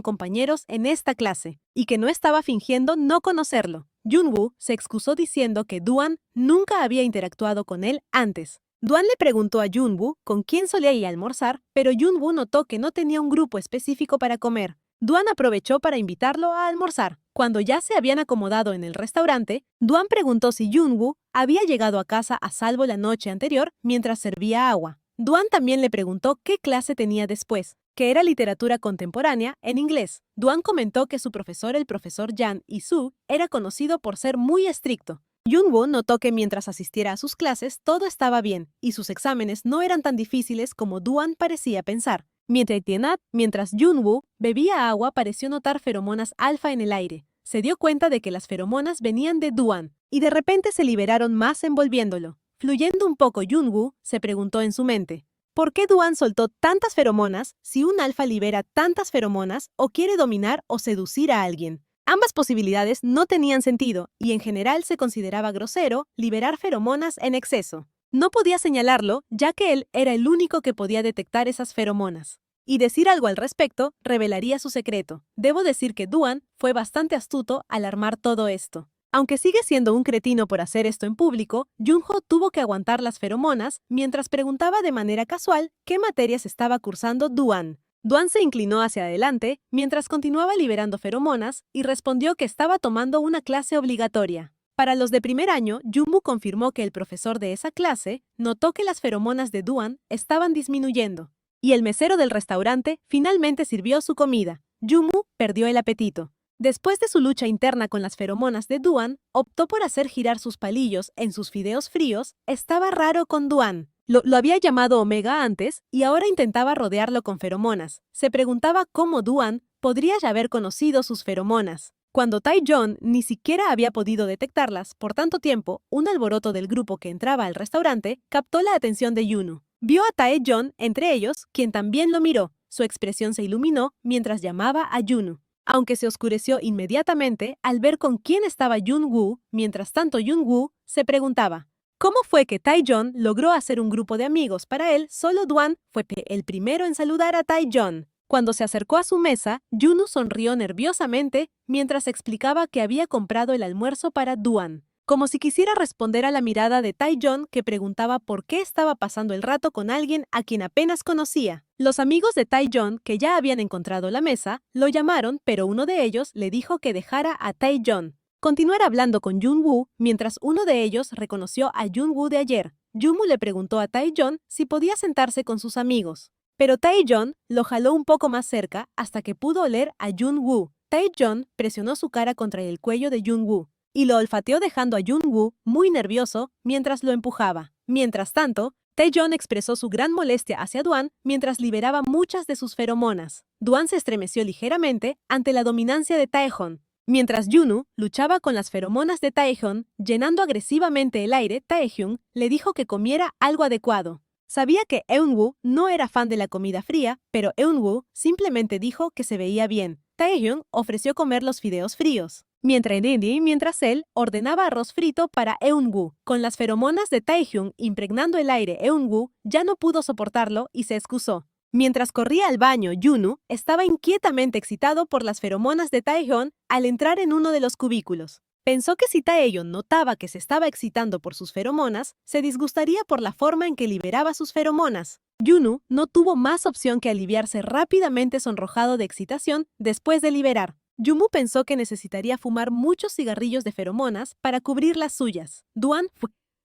compañeros en esta clase y que no estaba fingiendo no conocerlo. Jun-woo se excusó diciendo que Duan nunca había interactuado con él antes. Duan le preguntó a Jun-woo con quién solía ir a almorzar, pero Jun-woo notó que no tenía un grupo específico para comer. Duan aprovechó para invitarlo a almorzar. Cuando ya se habían acomodado en el restaurante, Duan preguntó si Jun-woo había llegado a casa a salvo la noche anterior mientras servía agua. Duan también le preguntó qué clase tenía después, que era literatura contemporánea en inglés. Duan comentó que su profesor, el profesor Jan Isu, era conocido por ser muy estricto. Jun-woo notó que mientras asistiera a sus clases todo estaba bien y sus exámenes no eran tan difíciles como Duan parecía pensar. Mientras Jun-woo bebía agua, pareció notar feromonas alfa en el aire. Se dio cuenta de que las feromonas venían de Duan y de repente se liberaron más envolviéndolo. Fluyendo un poco, Jun-woo se preguntó en su mente, ¿por qué Duan soltó tantas feromonas si un alfa libera tantas feromonas o quiere dominar o seducir a alguien? Ambas posibilidades no tenían sentido y en general se consideraba grosero liberar feromonas en exceso. No podía señalarlo, ya que él era el único que podía detectar esas feromonas. Y decir algo al respecto revelaría su secreto. Debo decir que Duan fue bastante astuto al armar todo esto. Aunque sigue siendo un cretino por hacer esto en público, Jun-ho tuvo que aguantar las feromonas mientras preguntaba de manera casual qué materias estaba cursando Duan. Duan se inclinó hacia adelante mientras continuaba liberando feromonas y respondió que estaba tomando una clase obligatoria. Para los de primer año, Jun-woo confirmó que el profesor de esa clase notó que las feromonas de Duan estaban disminuyendo. Y el mesero del restaurante finalmente sirvió su comida. Jun-woo perdió el apetito. Después de su lucha interna con las feromonas de Duan, optó por hacer girar sus palillos en sus fideos fríos. Estaba raro con Duan. Lo había llamado Omega antes y ahora intentaba rodearlo con feromonas. Se preguntaba cómo Duan podría ya haber conocido sus feromonas. Cuando Tae-yeon ni siquiera había podido detectarlas por tanto tiempo, un alboroto del grupo que entraba al restaurante captó la atención de Yoonwoo. Vio a Tae-yeon entre ellos, quien también lo miró. Su expresión se iluminó mientras llamaba a Yoonwoo, aunque se oscureció inmediatamente al ver con quién estaba Jun-woo. Mientras tanto, Jun-woo se preguntaba, ¿cómo fue que Tae-yeon logró hacer un grupo de amigos? Para él, solo Duan fue el primero en saludar a Tae-yeon. Cuando se acercó a su mesa, Yoonwoo sonrió nerviosamente mientras explicaba que había comprado el almuerzo para Duan, como si quisiera responder a la mirada de Tae-yeon, que preguntaba por qué estaba pasando el rato con alguien a quien apenas conocía. Los amigos de Tae-yeon, que ya habían encontrado la mesa, lo llamaron, pero uno de ellos le dijo que dejara a Tae-yeon continuar hablando con Jun-woo, mientras uno de ellos reconoció a Jun-woo de ayer. Jun-woo le preguntó a Tae-yeon si podía sentarse con sus amigos, pero Tae-yeon lo jaló un poco más cerca hasta que pudo oler a Jun-woo. Tae-yeon presionó su cara contra el cuello de Jun-woo y lo olfateó, dejando a Jun-woo muy nervioso mientras lo empujaba. Mientras tanto, Tae-yeon expresó su gran molestia hacia Duan mientras liberaba muchas de sus feromonas. Duan se estremeció ligeramente ante la dominancia de Tae-yeon. Mientras Yoonwoo luchaba con las feromonas de Tae-yeon, llenando agresivamente el aire, Tae-hyun le dijo que comiera algo adecuado. Sabía que Eun-woo no era fan de la comida fría, pero Eun-woo simplemente dijo que se veía bien. Tae-hyun ofreció comer los fideos fríos, mientras él ordenaba arroz frito para Eun-woo. Con las feromonas de Tae-hyun impregnando el aire, Eun-woo ya no pudo soportarlo y se excusó. Mientras corría al baño, Yoonwoo estaba inquietamente excitado por las feromonas de Tae-yeon al entrar en uno de los cubículos. Pensó que si Tae-yeon notaba que se estaba excitando por sus feromonas, se disgustaría por la forma en que liberaba sus feromonas. Yoonwoo no tuvo más opción que aliviarse rápidamente, sonrojado de excitación después de liberar. Yoonwoo pensó que necesitaría fumar muchos cigarrillos de feromonas para cubrir las suyas. Duan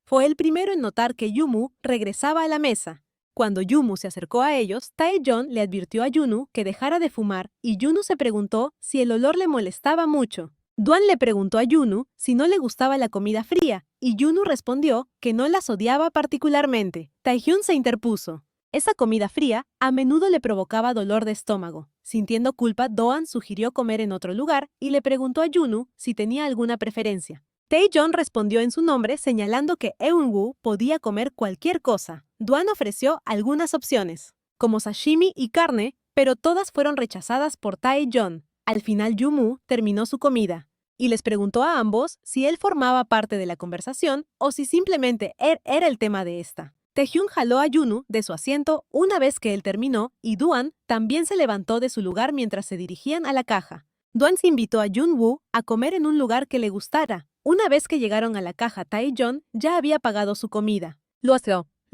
fue el primero en notar que Yoonwoo regresaba a la mesa. Cuando Yoonwoo se acercó a ellos, Tae-yeon le advirtió a Yoonwoo que dejara de fumar y Yoonwoo se preguntó si el olor le molestaba mucho. Duan le preguntó a Yoonwoo si no le gustaba la comida fría y Yoonwoo respondió que no las odiaba particularmente. Tae-hyun se interpuso. Esa comida fría a menudo le provocaba dolor de estómago. Sintiendo culpa, Doan sugirió comer en otro lugar y le preguntó a Yunu si tenía alguna preferencia. Taeyeon respondió en su nombre señalando que Eunwoo podía comer cualquier cosa. Doan ofreció algunas opciones, como sashimi y carne, pero todas fueron rechazadas por Taeyeon. Al final Yumu terminó su comida y les preguntó a ambos si él formaba parte de la conversación o si simplemente él era el tema de esta. Taehyun jaló a Yunu de su asiento una vez que él terminó y Doan también se levantó de su lugar mientras se dirigían a la caja. Doan se invitó a Junwoo a comer en un lugar que le gustara. Una vez que llegaron a la caja, Taeyeon ya había pagado su comida. Lo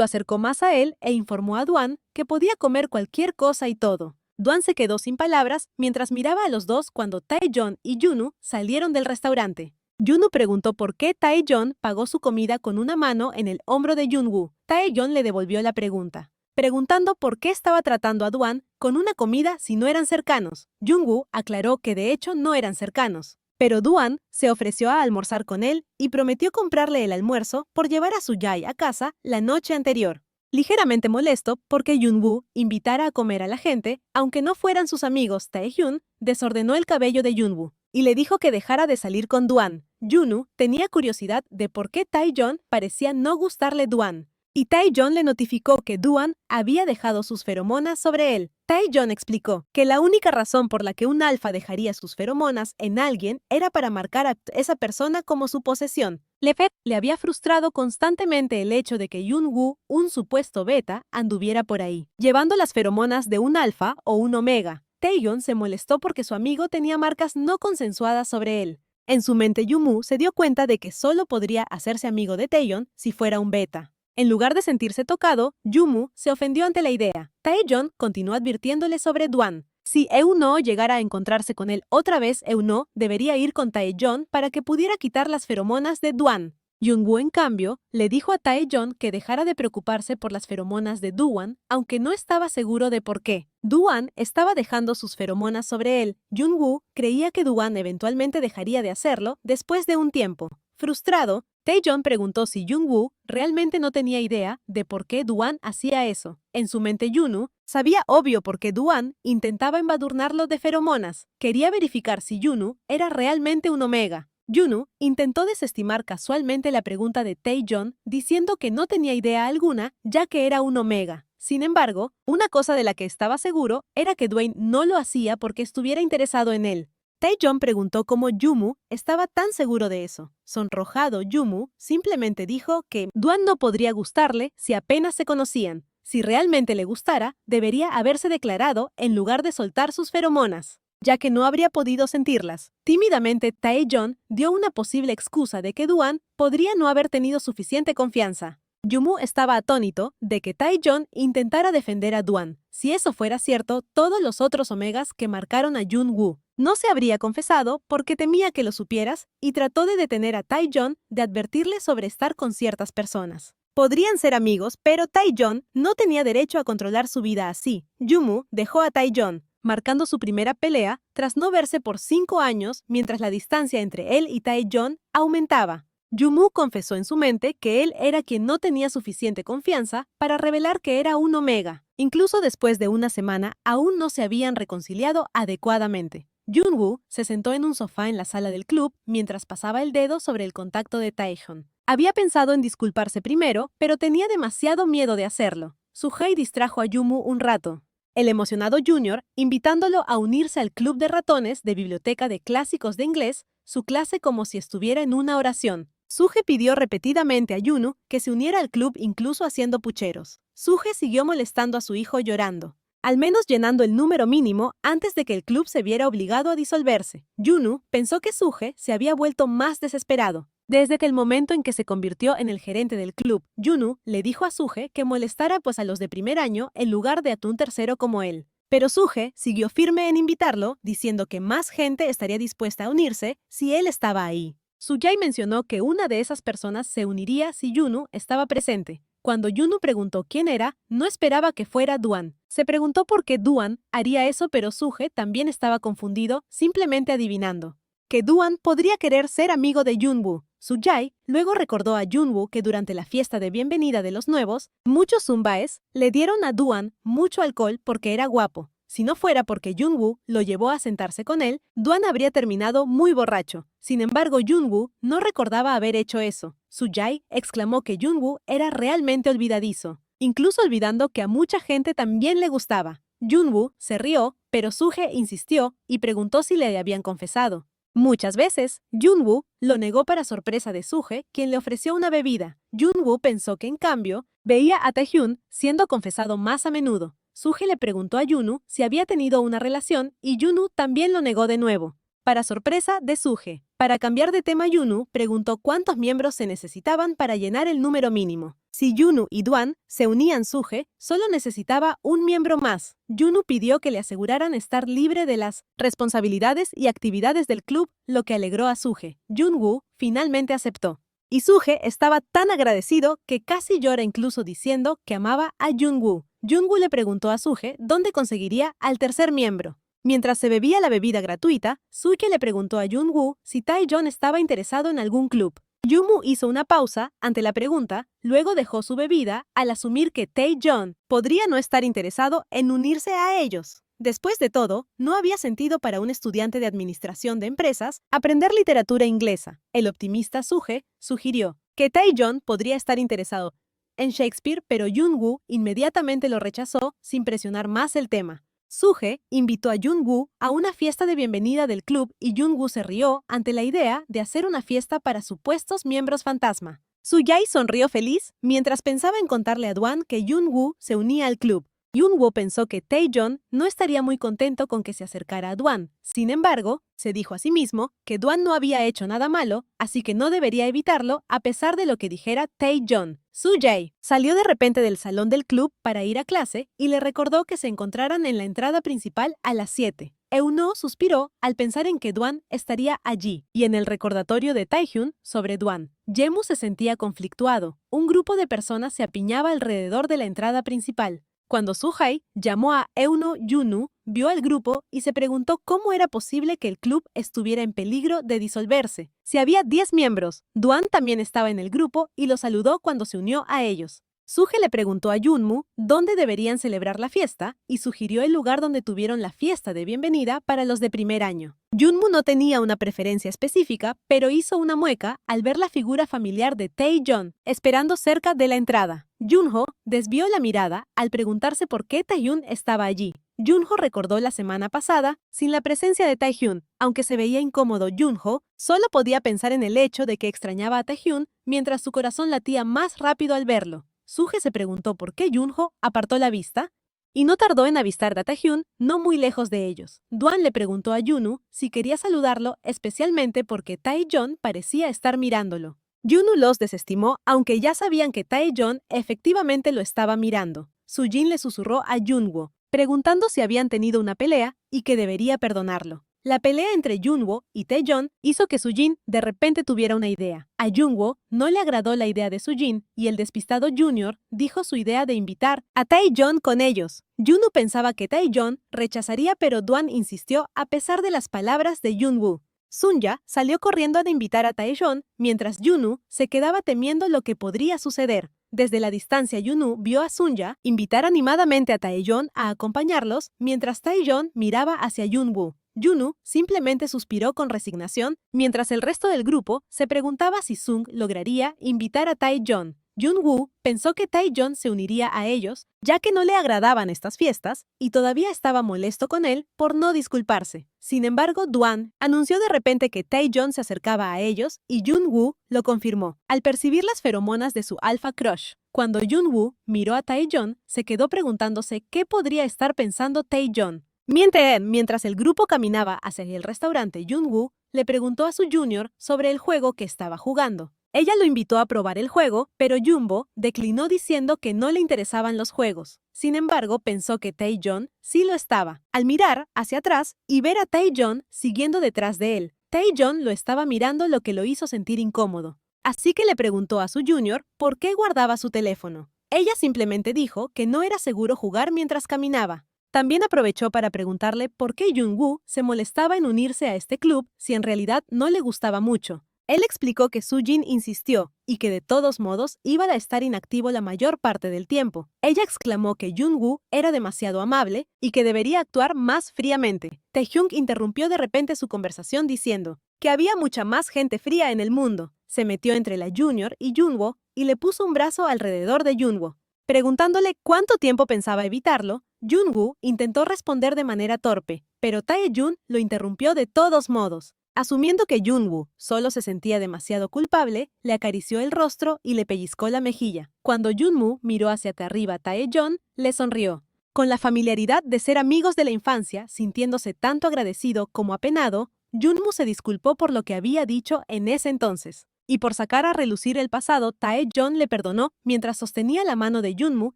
acercó más a él e informó a Doan que podía comer cualquier cosa y todo. Doan se quedó sin palabras mientras miraba a los dos cuando Taeyeon y Yunu salieron del restaurante. Yunu preguntó por qué Taeyeon pagó su comida con una mano en el hombro de Junwoo. Taeyeon le devolvió la pregunta, preguntando por qué estaba tratando a Doan con una comida si no eran cercanos. Junwoo aclaró que de hecho no eran cercanos, pero Doan se ofreció a almorzar con él y prometió comprarle el almuerzo por llevar a Suyai a casa la noche anterior. Ligeramente molesto porque Junwoo invitara a comer a la gente, aunque no fueran sus amigos, Taehyun desordenó el cabello de Junwoo y le dijo que dejara de salir con Doan. Yunu tenía curiosidad de por qué Taeyeon parecía no gustarle Doan, y Taeyeon le notificó que Doan había dejado sus feromonas sobre él. Taeyeon explicó que la única razón por la que un alfa dejaría sus feromonas en alguien era para marcar a esa persona como su posesión. Le había frustrado constantemente el hecho de que Junwoo, un supuesto beta, anduviera por ahí, llevando las feromonas de un alfa o un omega. Taeyeon se molestó porque su amigo tenía marcas no consensuadas sobre él. En su mente, Yumu se dio cuenta de que solo podría hacerse amigo de Taeyeon si fuera un beta. En lugar de sentirse tocado, Yumu se ofendió ante la idea. Taeyeon continuó advirtiéndole sobre Doan. Si Eunho llegara a encontrarse con él otra vez, Eunho debería ir con Taeyeon para que pudiera quitar las feromonas de Doan. Jungwoo, en cambio, le dijo a Taeyeon que dejara de preocuparse por las feromonas de Doan, aunque no estaba seguro de por qué. Doan estaba dejando sus feromonas sobre él. Jungwoo creía que Doan eventualmente dejaría de hacerlo después de un tiempo. Frustrado, Taeyeon preguntó si Jungwoo realmente no tenía idea de por qué Doan hacía eso. En su mente, Yunu sabía obvio por qué Doan intentaba embadurnarlo de feromonas. Quería verificar si Yunu era realmente un omega. Yunu intentó desestimar casualmente la pregunta de Taeyeon diciendo que no tenía idea alguna ya que era un omega. Sin embargo, una cosa de la que estaba seguro era que Dwayne no lo hacía porque estuviera interesado en él. Taeyeon preguntó cómo Yumu estaba tan seguro de eso. Sonrojado, Yumu simplemente dijo que Doan no podría gustarle si apenas se conocían. Si realmente le gustara, debería haberse declarado en lugar de soltar sus feromonas, ya que no habría podido sentirlas. Tímidamente, Taeyeon dio una posible excusa de que Doan podría no haber tenido suficiente confianza. Yumu estaba atónito de que Taeyeon intentara defender a Doan. Si eso fuera cierto, todos los otros omegas que marcaron a Junwoo no se habría confesado porque temía que lo supieras y trató de detener a Taeyeon de advertirle sobre estar con ciertas personas. Podrían ser amigos, pero Taeyeon no tenía derecho a controlar su vida así. Yumu dejó a Taeyeon, marcando su primera pelea tras no verse por 5 años mientras la distancia entre él y Taeyeon aumentaba. Yumu confesó en su mente que él era quien no tenía suficiente confianza para revelar que era un omega. Incluso después de una semana, aún no se habían reconciliado adecuadamente. Junwoo se sentó en un sofá en la sala del club mientras pasaba el dedo sobre el contacto de Taehyun. Había pensado en disculparse primero, pero tenía demasiado miedo de hacerlo. Sujei distrajo a Yumu un rato. El emocionado Junior, invitándolo a unirse al club de ratones de biblioteca de clásicos de inglés, su clase como si estuviera en una oración. Suge pidió repetidamente a Yunu que se uniera al club incluso haciendo pucheros. Suge siguió molestando a su hijo llorando, al menos llenando el número mínimo antes de que el club se viera obligado a disolverse. Yunu pensó que Suge se había vuelto más desesperado. Desde que el momento en que se convirtió en el gerente del club, Yunu le dijo a Suge que molestara pues a los de primer año en lugar de a un tercero como él. Pero Suge siguió firme en invitarlo, diciendo que más gente estaría dispuesta a unirse si él estaba ahí. Suyai mencionó que una de esas personas se uniría si Yunu estaba presente. Cuando Yunu preguntó quién era, no esperaba que fuera Doan. Se preguntó por qué Doan haría eso, pero Suge también estaba confundido, simplemente adivinando que Doan podría querer ser amigo de Junwoo. Suyai luego recordó a Junwoo que durante la fiesta de bienvenida de los nuevos, muchos zumbaes le dieron a Doan mucho alcohol porque era guapo. Si no fuera porque Junwoo lo llevó a sentarse con él, Dwan habría terminado muy borracho. Sin embargo, Junwoo no recordaba haber hecho eso. Su-jae exclamó que Junwoo era realmente olvidadizo, incluso olvidando que a mucha gente también le gustaba. Junwoo se rió, pero Suje insistió y preguntó si le habían confesado. Muchas veces, Junwoo lo negó para sorpresa de Suje, quien le ofreció una bebida. Junwoo pensó que, en cambio, veía a Taehyun siendo confesado más a menudo. Suje le preguntó a Yunu si había tenido una relación y Yunu también lo negó de nuevo. Para sorpresa de Suje. Para cambiar de tema, Yunu preguntó cuántos miembros se necesitaban para llenar el número mínimo. Si Yunu y Dwan se unían, Suje solo necesitaba un miembro más. Yunu pidió que le aseguraran estar libre de las responsabilidades y actividades del club, lo que alegró a Suje. Junwoo finalmente aceptó. Y Suje estaba tan agradecido que casi llora, incluso diciendo que amaba a Junwoo. Junwoo le preguntó a Suje dónde conseguiría al tercer miembro. Mientras se bebía la bebida gratuita, Suje le preguntó a Junwoo si Taeyeon estaba interesado en algún club. Junwoo hizo una pausa ante la pregunta, luego dejó su bebida al asumir que Taeyeon podría no estar interesado en unirse a ellos. Después de todo, no había sentido para un estudiante de administración de empresas aprender literatura inglesa. El optimista Suje sugirió que Taeyeon podría estar interesado en Shakespeare, pero Junwoo inmediatamente lo rechazó sin presionar más el tema. Suje invitó a Junwoo a una fiesta de bienvenida del club y Junwoo se rió ante la idea de hacer una fiesta para supuestos miembros fantasma. Su-jae sonrió feliz mientras pensaba en contarle a Dwan que Junwoo se unía al club. Junwoo pensó que Taeyeon no estaría muy contento con que se acercara a Dwan. Sin embargo, se dijo a sí mismo que Dwan no había hecho nada malo, así que no debería evitarlo a pesar de lo que dijera Taeyeon. Su-jae salió de repente del salón del club para ir a clase y le recordó que se encontraran en la entrada principal a las 7. Eunho suspiró al pensar en que Dwan estaría allí y en el recordatorio de Taehyun sobre Dwan. Jemu se sentía conflictuado. Un grupo de personas se apiñaba alrededor de la entrada principal. Cuando Su-jae llamó a Eunho, Yunu vio al grupo y se preguntó cómo era posible que el club estuviera en peligro de disolverse. Si había 10 miembros, Dwan también estaba en el grupo y lo saludó cuando se unió a ellos. Suje le preguntó a Junwoo dónde deberían celebrar la fiesta y sugirió el lugar donde tuvieron la fiesta de bienvenida para los de primer año. Junwoo no tenía una preferencia específica, pero hizo una mueca al ver la figura familiar de Taeyeon esperando cerca de la entrada. Junho desvió la mirada al preguntarse por qué Taehyun estaba allí. Junho recordó la semana pasada sin la presencia de Taehyun. Aunque se veía incómodo, Junho solo podía pensar en el hecho de que extrañaba a Taehyun mientras su corazón latía más rápido al verlo. Suje se preguntó por qué Junho apartó la vista y no tardó en avistar a Taehyun no muy lejos de ellos. Dwan le preguntó a Yunu si quería saludarlo, especialmente porque Taeyeon parecía estar mirándolo. Yunu los desestimó, aunque ya sabían que Taeyeon efectivamente lo estaba mirando. Sujin le susurró a Junwoo, preguntando si habían tenido una pelea y que debería perdonarlo. La pelea entre Junwoo y Taeyeon hizo que Sujin de repente tuviera una idea. A Junwoo no le agradó la idea de Sujin y el despistado Junior dijo su idea de invitar a Taeyeon con ellos. Junwoo pensaba que Taeyeon rechazaría, pero Dwan insistió a pesar de las palabras de Junwoo. Sunya salió corriendo a invitar a Taeyeon mientras Yunu se quedaba temiendo lo que podría suceder. Desde la distancia, Yunu vio a Sunya invitar animadamente a Taeyeon a acompañarlos mientras Taeyeon miraba hacia Junwoo. Yunu simplemente suspiró con resignación mientras el resto del grupo se preguntaba si Sung lograría invitar a Taeyeon. Junwoo pensó que Taeyeon se uniría a ellos, ya que no le agradaban estas fiestas, y todavía estaba molesto con él por no disculparse. Sin embargo, Dwan anunció de repente que Taeyeon se acercaba a ellos y Junwoo lo confirmó, al percibir las feromonas de su alpha crush. Cuando Junwoo miró a Taeyeon, se quedó preguntándose qué podría estar pensando Taeyeon. Mientras el grupo caminaba hacia el restaurante, Junwoo le preguntó a su junior sobre el juego que estaba jugando. Ella lo invitó a probar el juego, pero Junwoo declinó diciendo que no le interesaban los juegos. Sin embargo, pensó que Taeyeon sí lo estaba, al mirar hacia atrás y ver a Taeyeon siguiendo detrás de él. Taeyeon lo estaba mirando, lo que lo hizo sentir incómodo. Así que le preguntó a su junior por qué guardaba su teléfono. Ella simplemente dijo que no era seguro jugar mientras caminaba. También aprovechó para preguntarle por qué Junwoo se molestaba en unirse a este club si en realidad no le gustaba mucho. Él explicó que Soo-jin insistió y que de todos modos iba a estar inactivo la mayor parte del tiempo. Ella exclamó que Jun-woo era demasiado amable y que debería actuar más fríamente. Taehyung interrumpió de repente su conversación diciendo que había mucha más gente fría en el mundo. Se metió entre la Junior y Junwoo y le puso un brazo alrededor de Junwoo. Preguntándole cuánto tiempo pensaba evitarlo, Junwoo intentó responder de manera torpe, pero Tae-jun lo interrumpió de todos modos. Asumiendo que Junwoo solo se sentía demasiado culpable, le acarició el rostro y le pellizcó la mejilla. Cuando Junwoo miró hacia arriba a Tae-jun, le sonrió. Con la familiaridad de ser amigos de la infancia, sintiéndose tanto agradecido como apenado, Junwoo se disculpó por lo que había dicho en ese entonces. Y por sacar a relucir el pasado, Tae-jun le perdonó mientras sostenía la mano de Junwoo,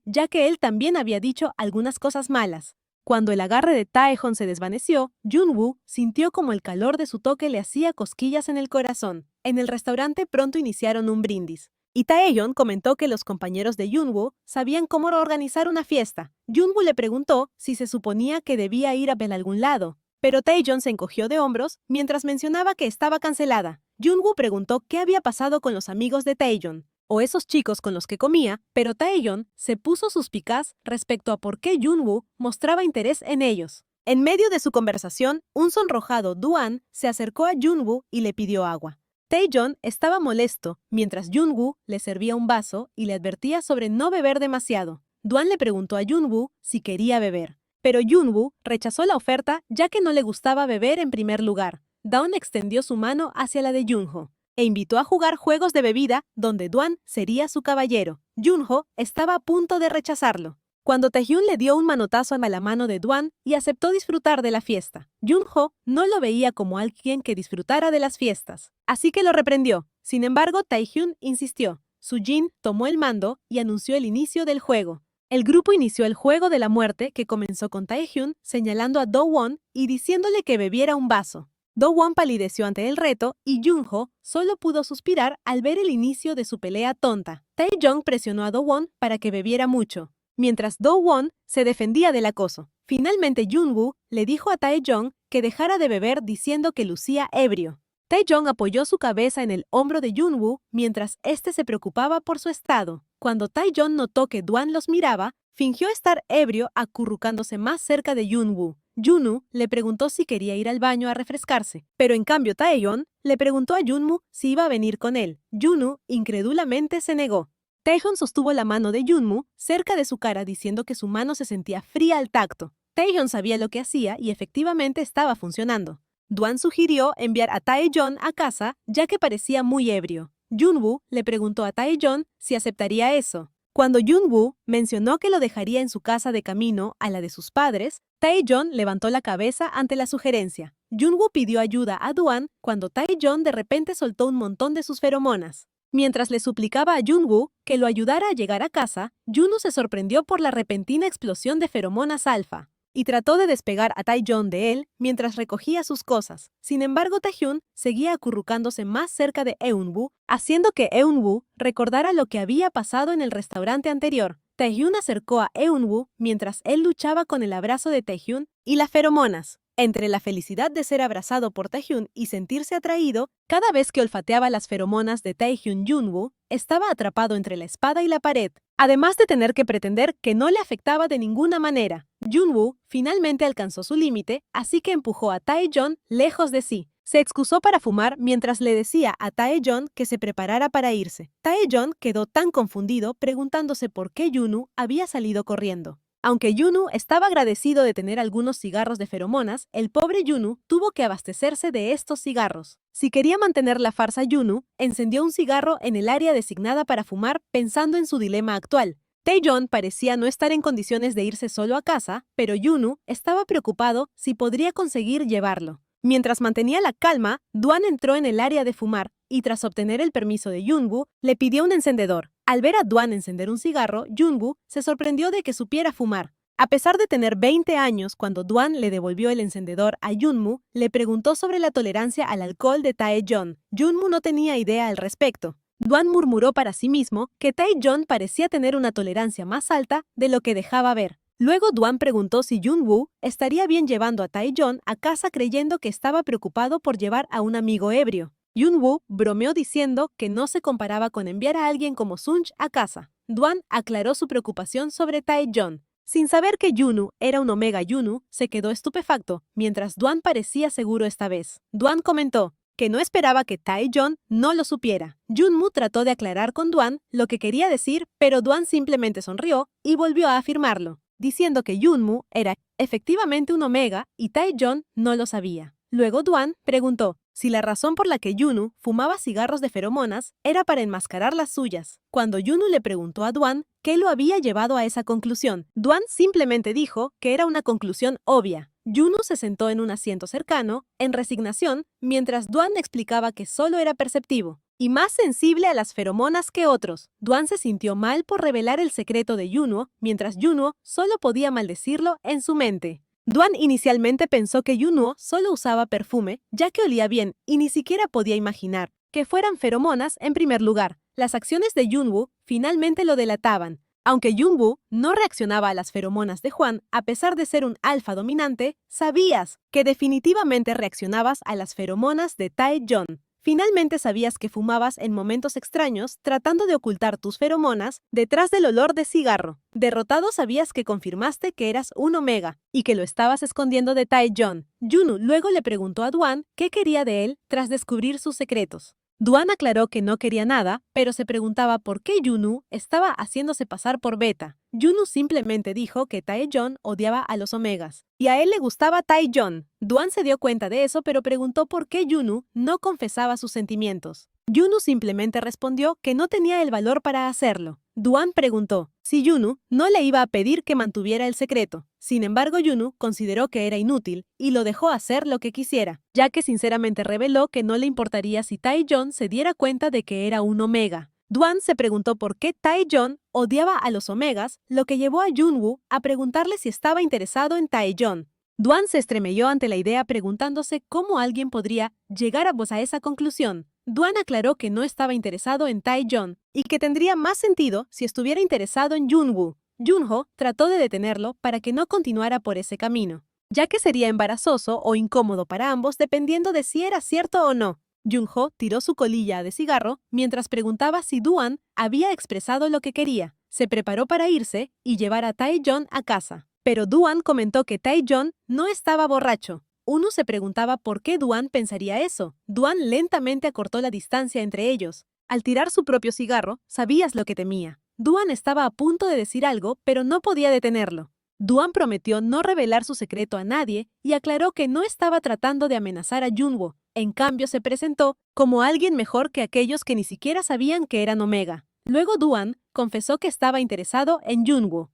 ya que él también había dicho algunas cosas malas. Cuando el agarre de Tae-jun se desvaneció, Junwoo sintió como el calor de su toque le hacía cosquillas en el corazón. En el restaurante pronto iniciaron un brindis. Y Tae-jun comentó que los compañeros de Junwoo sabían cómo organizar una fiesta. Junwoo le preguntó si se suponía que debía ir a ver algún lado, pero Tae-jun se encogió de hombros mientras mencionaba que estaba cancelada. Junwoo preguntó qué había pasado con los amigos de Tae-jun, o esos chicos con los que comía, pero Tae-jun se puso suspicaz respecto a por qué Junwoo mostraba interés en ellos. En medio de su conversación, un sonrojado Duan se acercó a Junwoo y le pidió agua. Tae-jun estaba molesto mientras Junwoo le servía un vaso y le advertía sobre no beber demasiado. Duan le preguntó a Junwoo si quería beber, pero Junwoo rechazó la oferta ya que no le gustaba beber en primer lugar. Dawn extendió su mano hacia la de Junho e invitó a jugar juegos de bebida donde Duan sería su caballero. Junho estaba a punto de rechazarlo, cuando Taehyun le dio un manotazo a la mano de Duan y aceptó disfrutar de la fiesta. Junho no lo veía como alguien que disfrutara de las fiestas, así que lo reprendió. Sin embargo, Taehyun insistió. Soo-jin tomó el mando y anunció el inicio del juego. El grupo inició el juego de la muerte que comenzó con Taehyun señalando a Do-won y diciéndole que bebiera un vaso. Do-won palideció ante el reto y Junho solo pudo suspirar al ver el inicio de su pelea tonta. Tae-jung presionó a Do-won para que bebiera mucho, mientras Do-won se defendía del acoso. Finalmente Junwoo le dijo a Tae-jung que dejara de beber diciendo que lucía ebrio. Tae-jung apoyó su cabeza en el hombro de Junwoo mientras este se preocupaba por su estado. Cuando Tae-jung notó que Duan los miraba, fingió estar ebrio acurrucándose más cerca de Junwoo. Junwoo le preguntó si quería ir al baño a refrescarse, pero en cambio Tae-jung le preguntó a Junwoo si iba a venir con él. Junwoo incrédulamente se negó. Tae-jung sostuvo la mano de Junwoo cerca de su cara diciendo que su mano se sentía fría al tacto. Tae-jung sabía lo que hacía y efectivamente estaba funcionando. Duan sugirió enviar a Tae-jung a casa ya que parecía muy ebrio. Junwoo le preguntó a Tae-jung si aceptaría eso. Cuando Junwoo mencionó que lo dejaría en su casa de camino a la de sus padres, Tae-jung levantó la cabeza ante la sugerencia. Junwoo pidió ayuda a Duan cuando Tae-jung de repente soltó un montón de sus feromonas. Mientras le suplicaba a Junwoo que lo ayudara a llegar a casa, Junwoo se sorprendió por la repentina explosión de feromonas alfa y trató de despegar a Tae-jung de él mientras recogía sus cosas. Sin embargo, Taehyun seguía acurrucándose más cerca de Eunwoo, haciendo que Eunwoo recordara lo que había pasado en el restaurante anterior. Taehyun acercó a Eunwoo mientras él luchaba con el abrazo de Taehyun y las feromonas. Entre la felicidad de ser abrazado por Taehyun y sentirse atraído, cada vez que olfateaba las feromonas de Taehyun, Junwoo estaba atrapado entre la espada y la pared, además de tener que pretender que no le afectaba de ninguna manera. Junwoo finalmente alcanzó su límite, así que empujó a Tae-jung lejos de sí. Se excusó para fumar mientras le decía a Tae-jung que se preparara para irse. Tae-jung quedó tan confundido preguntándose por qué Junwoo había salido corriendo. Aunque Junwoo estaba agradecido de tener algunos cigarros de feromonas, el pobre Junwoo tuvo que abastecerse de estos cigarros. Si quería mantener la farsa, Junwoo encendió un cigarro en el área designada para fumar pensando en su dilema actual. Tae-jung parecía no estar en condiciones de irse solo a casa, pero Junwoo estaba preocupado si podría conseguir llevarlo. Mientras mantenía la calma, Duan entró en el área de fumar y tras obtener el permiso de Junwoo, le pidió un encendedor. Al ver a Duan encender un cigarro, Junwoo se sorprendió de que supiera fumar. A pesar de tener 20 años, cuando Duan le devolvió el encendedor a Junwoo, le preguntó sobre la tolerancia al alcohol de Tae-jung. Junwoo no tenía idea al respecto. Duan murmuró para sí mismo que Tae-jung parecía tener una tolerancia más alta de lo que dejaba ver. Luego Duan preguntó si Junwoo estaría bien llevando a Tae-jung a casa creyendo que estaba preocupado por llevar a un amigo ebrio. Junwoo bromeó diciendo que no se comparaba con enviar a alguien como Sunj a casa. Dwan aclaró su preocupación sobre Taeyeon. Sin saber que Yunu era un Omega Yunu, se quedó estupefacto, mientras Dwan parecía seguro esta vez. Dwan comentó que no esperaba que Taeyeon no lo supiera. Junwoo trató de aclarar con Dwan lo que quería decir, pero Dwan simplemente sonrió y volvió a afirmarlo, diciendo que Junwoo era efectivamente un Omega y Taeyeon no lo sabía. Luego Dwan preguntó si la razón por la que Yunu fumaba cigarros de feromonas era para enmascarar las suyas. Cuando Yunu le preguntó a Dwan qué lo había llevado a esa conclusión, Dwan simplemente dijo que era una conclusión obvia. Yunu se sentó en un asiento cercano, en resignación, mientras Dwan explicaba que solo era perceptivo y más sensible a las feromonas que otros. Dwan se sintió mal por revelar el secreto de Junwoo, mientras Junwoo solo podía maldecirlo en su mente. Dwan inicialmente pensó que Junwoo solo usaba perfume, ya que olía bien, y ni siquiera podía imaginar que fueran feromonas en primer lugar. Las acciones de Junwoo finalmente lo delataban. Aunque Junwoo no reaccionaba a las feromonas de Hwan, a pesar de ser un alfa dominante, sabías que definitivamente reaccionabas a las feromonas de Taeyeon. Finalmente sabías que fumabas en momentos extraños, tratando de ocultar tus feromonas detrás del olor de cigarro. Derrotado sabías que confirmaste que eras un Omega y que lo estabas escondiendo de Taeyeon. Junwoo luego le preguntó a Dwan qué quería de él tras descubrir sus secretos. Dwan aclaró que no quería nada, pero se preguntaba por qué Junwoo estaba haciéndose pasar por Beta. Junwoo simplemente dijo que Taeyeon odiaba a los Omegas, y a él le gustaba Taeyeon. Dwan se dio cuenta de eso, pero preguntó por qué Junwoo no confesaba sus sentimientos. Junwoo simplemente respondió que no tenía el valor para hacerlo. Dwan preguntó si Junwoo no le iba a pedir que mantuviera el secreto. Sin embargo, Junwoo consideró que era inútil y lo dejó hacer lo que quisiera, ya que sinceramente reveló que no le importaría si Taeyeon se diera cuenta de que era un Omega. Dwan se preguntó por qué Taeyeon odiaba a los Omegas, lo que llevó a Junwoo a preguntarle si estaba interesado en Taeyeon. Dwan se estremeyó ante la idea preguntándose cómo alguien podría llegar a esa conclusión. Dwan aclaró que no estaba interesado en Taeyeon y que tendría más sentido si estuviera interesado en Junwoo. Junho trató de detenerlo para que no continuara por ese camino, ya que sería embarazoso o incómodo para ambos dependiendo de si era cierto o no. Junho tiró su colilla de cigarro mientras preguntaba si Dwan había expresado lo que quería. Se preparó para irse y llevar a Taeyeon a casa. Pero Dwan comentó que Taeyeon no estaba borracho. Uno se preguntaba por qué Dwan pensaría eso. Dwan lentamente acortó la distancia entre ellos. Al tirar su propio cigarro, sabías lo que temía. Dwan estaba a punto de decir algo, pero no podía detenerlo. Dwan prometió no revelar su secreto a nadie y aclaró que no estaba tratando de amenazar a Junwoo. En cambio, se presentó como alguien mejor que aquellos que ni siquiera sabían que eran Omega. Luego Dwan confesó que estaba interesado en Junwoo.